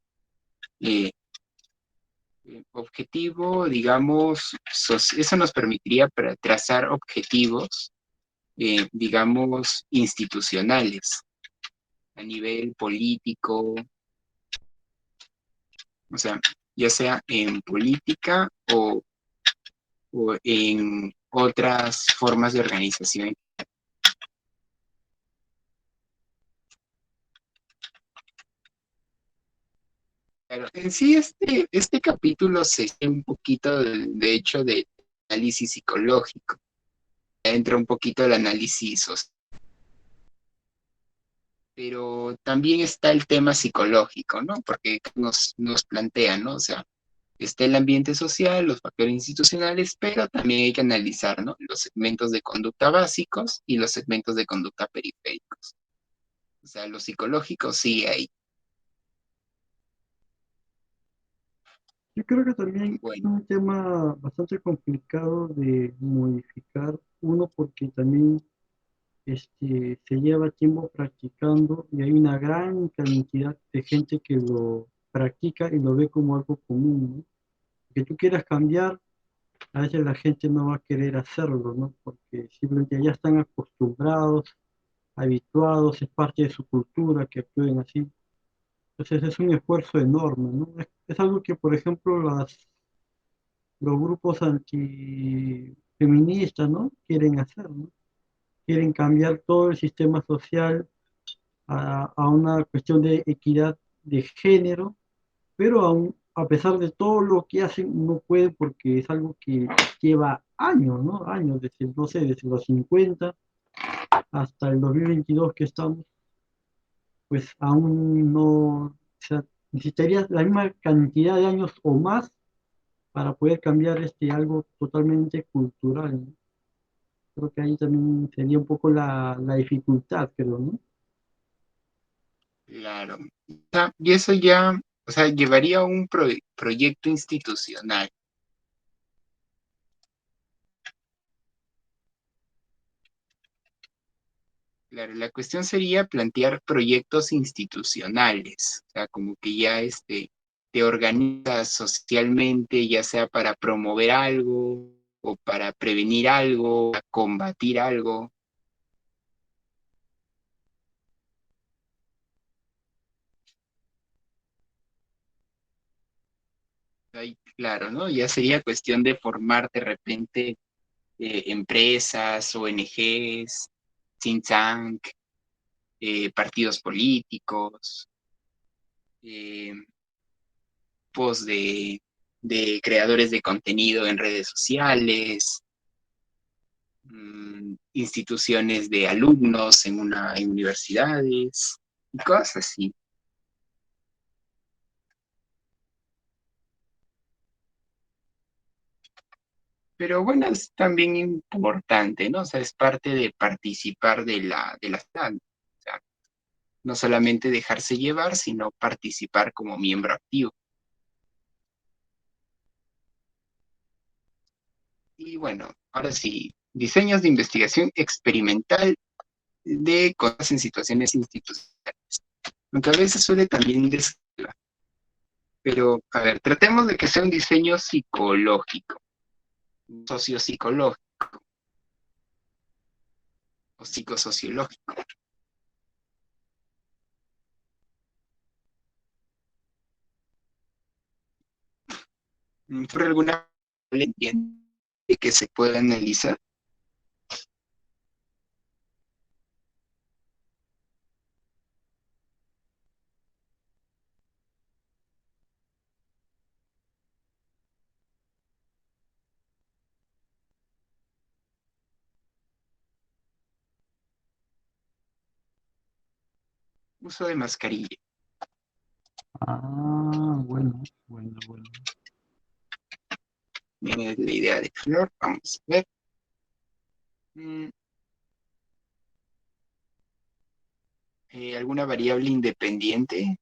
digamos, eso nos permitiría trazar objetivos, digamos, institucionales a nivel político, o sea, ya sea en política o en otras formas de organización. Claro, en sí este capítulo se hace un poquito, de hecho, de análisis psicológico. Entra un poquito el análisis social, pero también está el tema psicológico, ¿no? Porque nos plantea, ¿no? O sea, está el ambiente social, los factores institucionales, pero también hay que analizar, ¿no? Los segmentos de conducta básicos y los segmentos de conducta periféricos. O sea, lo psicológico sí hay. Yo creo que también es Bueno, un tema bastante complicado de modificar, uno porque también se lleva tiempo practicando y hay una gran cantidad de gente que lo practica y lo ve como algo común, ¿no? Que tú quieras cambiar, a veces la gente no va a querer hacerlo, ¿no? Porque simplemente ya están acostumbrados, habituados, es parte de su cultura que actúen así. Entonces es un esfuerzo enorme, ¿no? Es algo que, por ejemplo, los grupos antifeministas, ¿no? Quieren hacer, ¿no? Quieren cambiar todo el sistema social a una cuestión de equidad de género, pero aún, a pesar de todo lo que hacen, no pueden porque es algo que lleva años, ¿no? Años, desde, no sé, desde los 50 hasta el 2022 que estamos, pues aún no, o sea, necesitaría la misma cantidad de años o más para poder cambiar algo totalmente cultural, ¿no? Creo que ahí también sería un poco la dificultad, creo, ¿no? claro. Y eso ya, o sea, llevaría a un proyecto institucional. Claro, la cuestión sería plantear proyectos institucionales, o sea, como que ya te organizas socialmente, ya sea para promover algo o para prevenir algo, para combatir algo. Ahí, claro, ¿no? Ya sería cuestión de formar de repente empresas, ONGs, think tank, partidos políticos, eh, post de creadores de contenido en redes sociales, instituciones de alumnos en universidades y cosas así. Pero bueno, es también importante, ¿no? O sea, es parte de participar de la ciudad. O sea, no solamente dejarse llevar, sino participar como miembro activo. Y bueno, ahora sí, diseños de investigación experimental de cosas en situaciones institucionales. Aunque a veces suele también pero a ver, tratemos de que sea un diseño psicológico, sociopsicológico o psicosociológico. ¿Por alguna que se pueda analizar? Uso de mascarilla. Ah, bueno, bueno, bueno. Viene la idea de Flor. Vamos a ver. Mm, ¿Alguna variable independiente?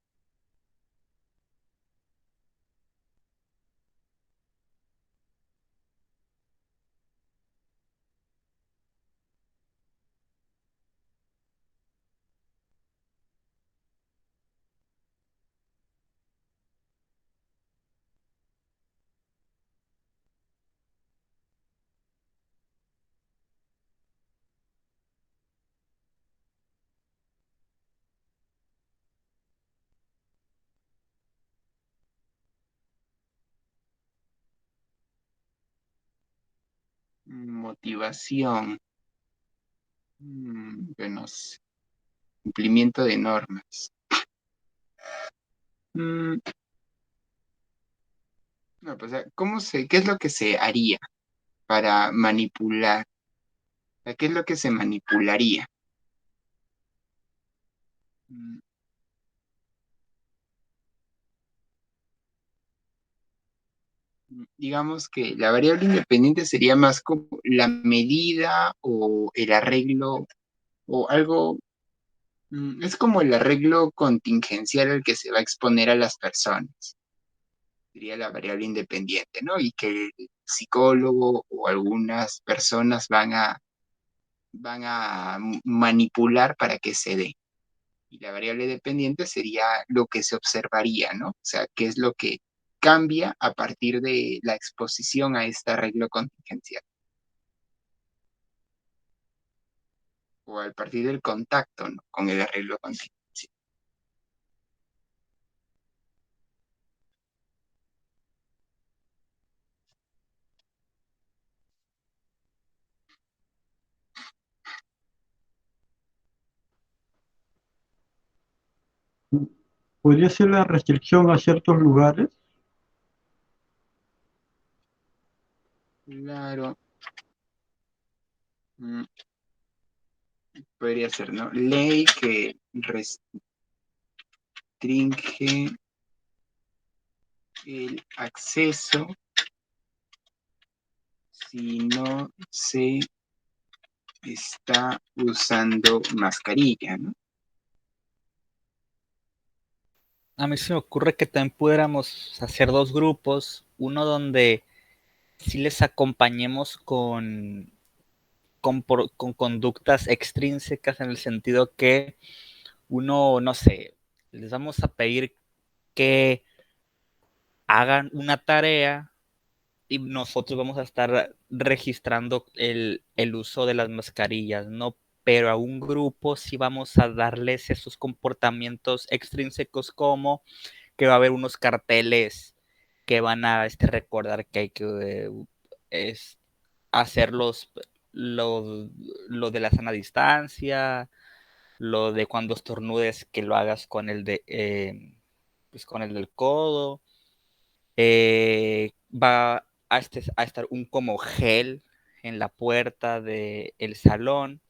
Motivación. Bueno, cumplimiento de normas. Mm, no, pues, ¿qué es lo que se haría para manipular? O sea, ¿qué es lo que se manipularía? Mm, Digamos que la variable independiente sería más como la medida o el arreglo o algo, es como el arreglo contingencial al que se va a exponer a las personas. Sería la variable independiente, ¿no? Y que el psicólogo o algunas personas van a manipular para que se dé. Y la variable dependiente sería lo que se observaría, ¿no? O sea, qué es lo que cambia a partir de la exposición a este arreglo contingencial o a partir del contacto, ¿no? Con el arreglo contingencial. ¿Podría ser la restricción a ciertos lugares? Claro, mm, podría ser, ¿no? Ley que restringe el acceso si no se está usando mascarilla, ¿no? A mí se me ocurre que también pudiéramos hacer dos grupos, uno donde sí les acompañemos con conductas extrínsecas en el sentido que uno, no sé, les vamos a pedir que hagan una tarea y nosotros vamos a estar registrando el uso de las mascarillas, ¿no? Pero a un grupo sí vamos a darles esos comportamientos extrínsecos como que va a haber unos carteles que van a recordar que hay que es, hacer lo de la sana distancia, lo de cuando estornudes que lo hagas con pues con el del codo. Va a estar un como gel en la puerta del salón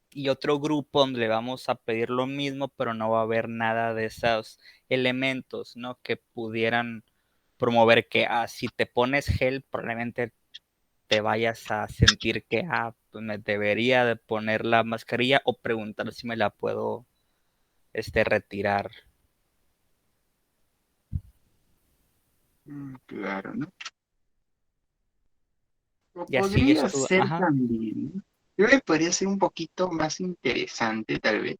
y otro grupo donde le vamos a pedir lo mismo, pero no va a haber nada de esos elementos, ¿no? Que pudieran promover que si te pones gel, probablemente te vayas a sentir que pues me debería de poner la mascarilla o preguntar si me la puedo retirar. Claro, ¿no? Y así podría estuvo, ser ajá, también. Creo que podría ser un poquito más interesante, tal vez.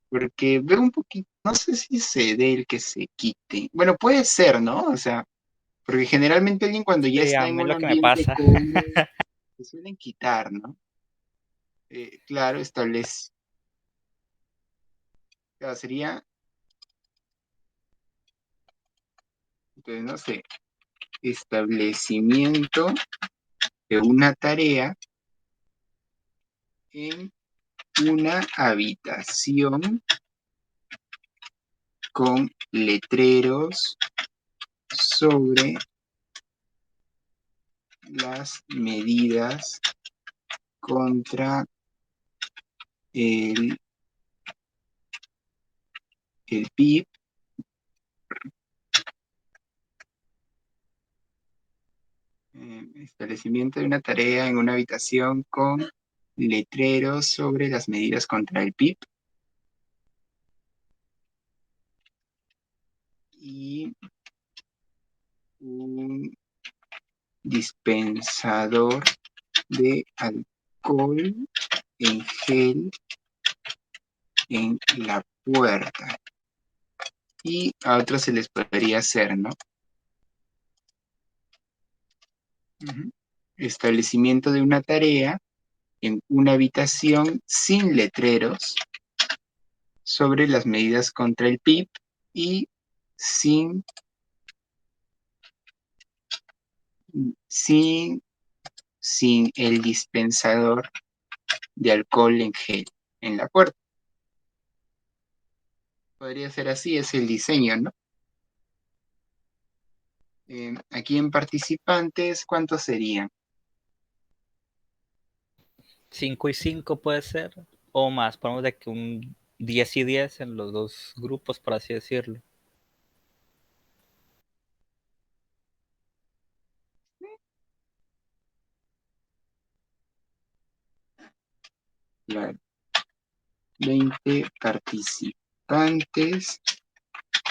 Porque veo un poquito, no sé si se dé el que se quite. Bueno, puede ser, ¿no? O sea, porque generalmente alguien cuando ya sí, está a en mí es un lo que me ambiente pasa. cómodo, se suelen quitar, ¿no? Claro, establece, claro, sería, entonces, no sé, establecimiento de una tarea en una habitación con letreros sobre las medidas contra el, el PIB, establecimiento de una tarea en una habitación con letreros sobre las medidas contra el PIB y un dispensador de alcohol en gel en la puerta. Y a otros se les podría hacer, ¿no? Ujú. Establecimiento de una tarea en una habitación sin letreros sobre las medidas contra el PIB y sin, sin, sin el dispensador de alcohol en gel en la puerta. Podría ser así, es el diseño, ¿no? Aquí en participantes, ¿cuántos serían? 5 y 5 puede ser, o más, ponemos de que un 10 y 10 en los dos grupos, por así decirlo. Claro, 20 participantes,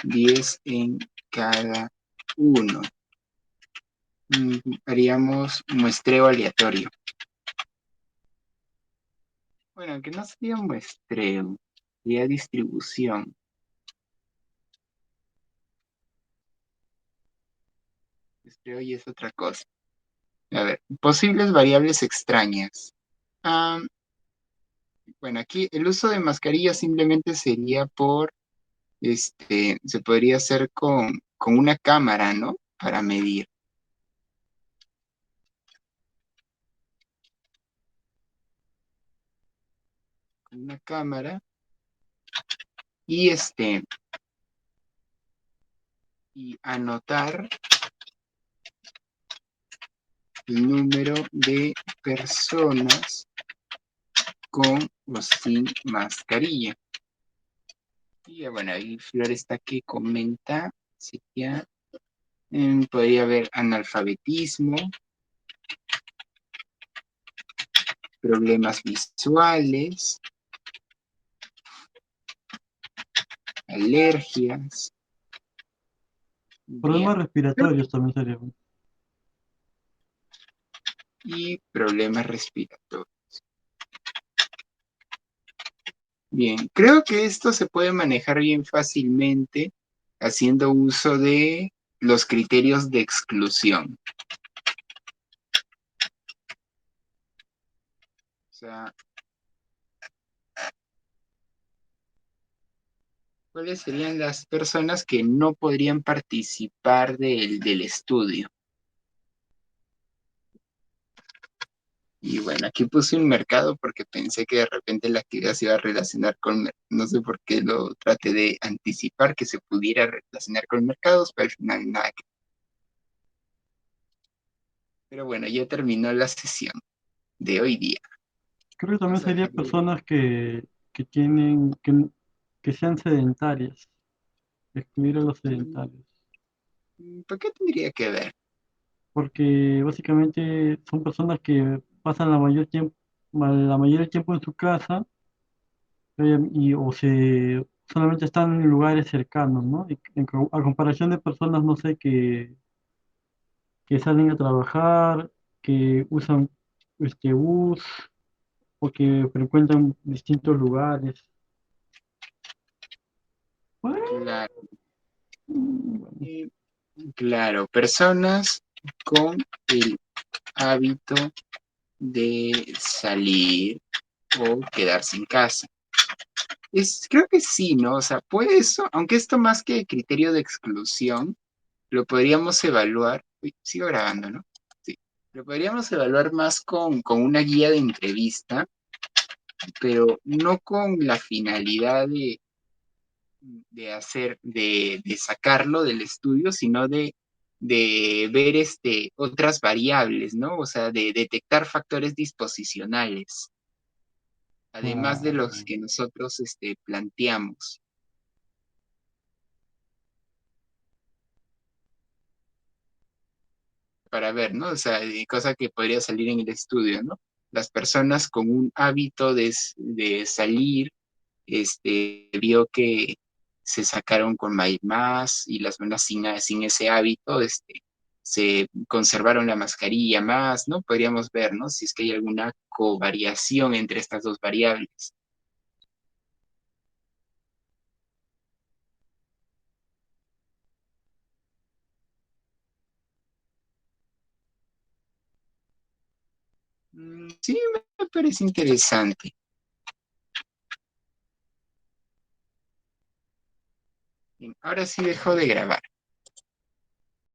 10 en cada uno. Haríamos muestreo aleatorio. Bueno, que no sería muestreo, sería distribución. Muestreo y es otra cosa. A ver, posibles variables extrañas. Ah, bueno, aquí el uso de mascarilla simplemente sería se podría hacer con una cámara, ¿no? Para medir. Con una cámara y y anotar el número de personas con o sin mascarilla. Y bueno, ahí Flor está que comenta, sería, podría haber analfabetismo, problemas visuales, alergias, bien, Problemas respiratorios también serían. y problemas respiratorios. Bien, creo que esto se puede manejar bien fácilmente haciendo uso de los criterios de exclusión. O sea, ¿cuáles serían las personas que no podrían participar del estudio? Y bueno, aquí puse un mercado porque pensé que de repente la actividad se iba a relacionar con, no sé por qué lo traté de anticipar que se pudiera relacionar con mercados, pero al final nada. Pero bueno, ya terminó la sesión de hoy día. Creo que también Vamos a sería dejarlo. personas que tienen, que sean sedentarias, excluir a los sedentarios. ¿Por qué tendría que ver? Porque básicamente son personas que pasan la mayoría del tiempo en su casa o solamente están en lugares cercanos, ¿no? A comparación de personas, no sé, que salen a trabajar que usan este bus o que frecuentan distintos lugares. Bueno, Claro, bueno, eh, claro, personas con el hábito de salir o quedarse en casa. Creo que sí, ¿no? O sea, puede eso, aunque esto más que criterio de exclusión, lo podríamos evaluar. Uy, sigo grabando, ¿no? Sí. Lo podríamos evaluar más con una guía de entrevista, pero no con la finalidad de sacarlo del estudio, sino de ver otras variables, ¿no? O sea, de detectar factores disposicionales, además de los claro. que nosotros planteamos. Para ver, ¿no? O sea, cosa que podría salir en el estudio, ¿no? Las personas con un hábito de salir, vio que se sacaron con más y las personas sin ese hábito, se conservaron la mascarilla más, ¿no? Podríamos ver, ¿no? Si es que hay alguna covariación entre estas dos variables. Sí, me parece interesante. Bien, ahora sí dejo de grabar.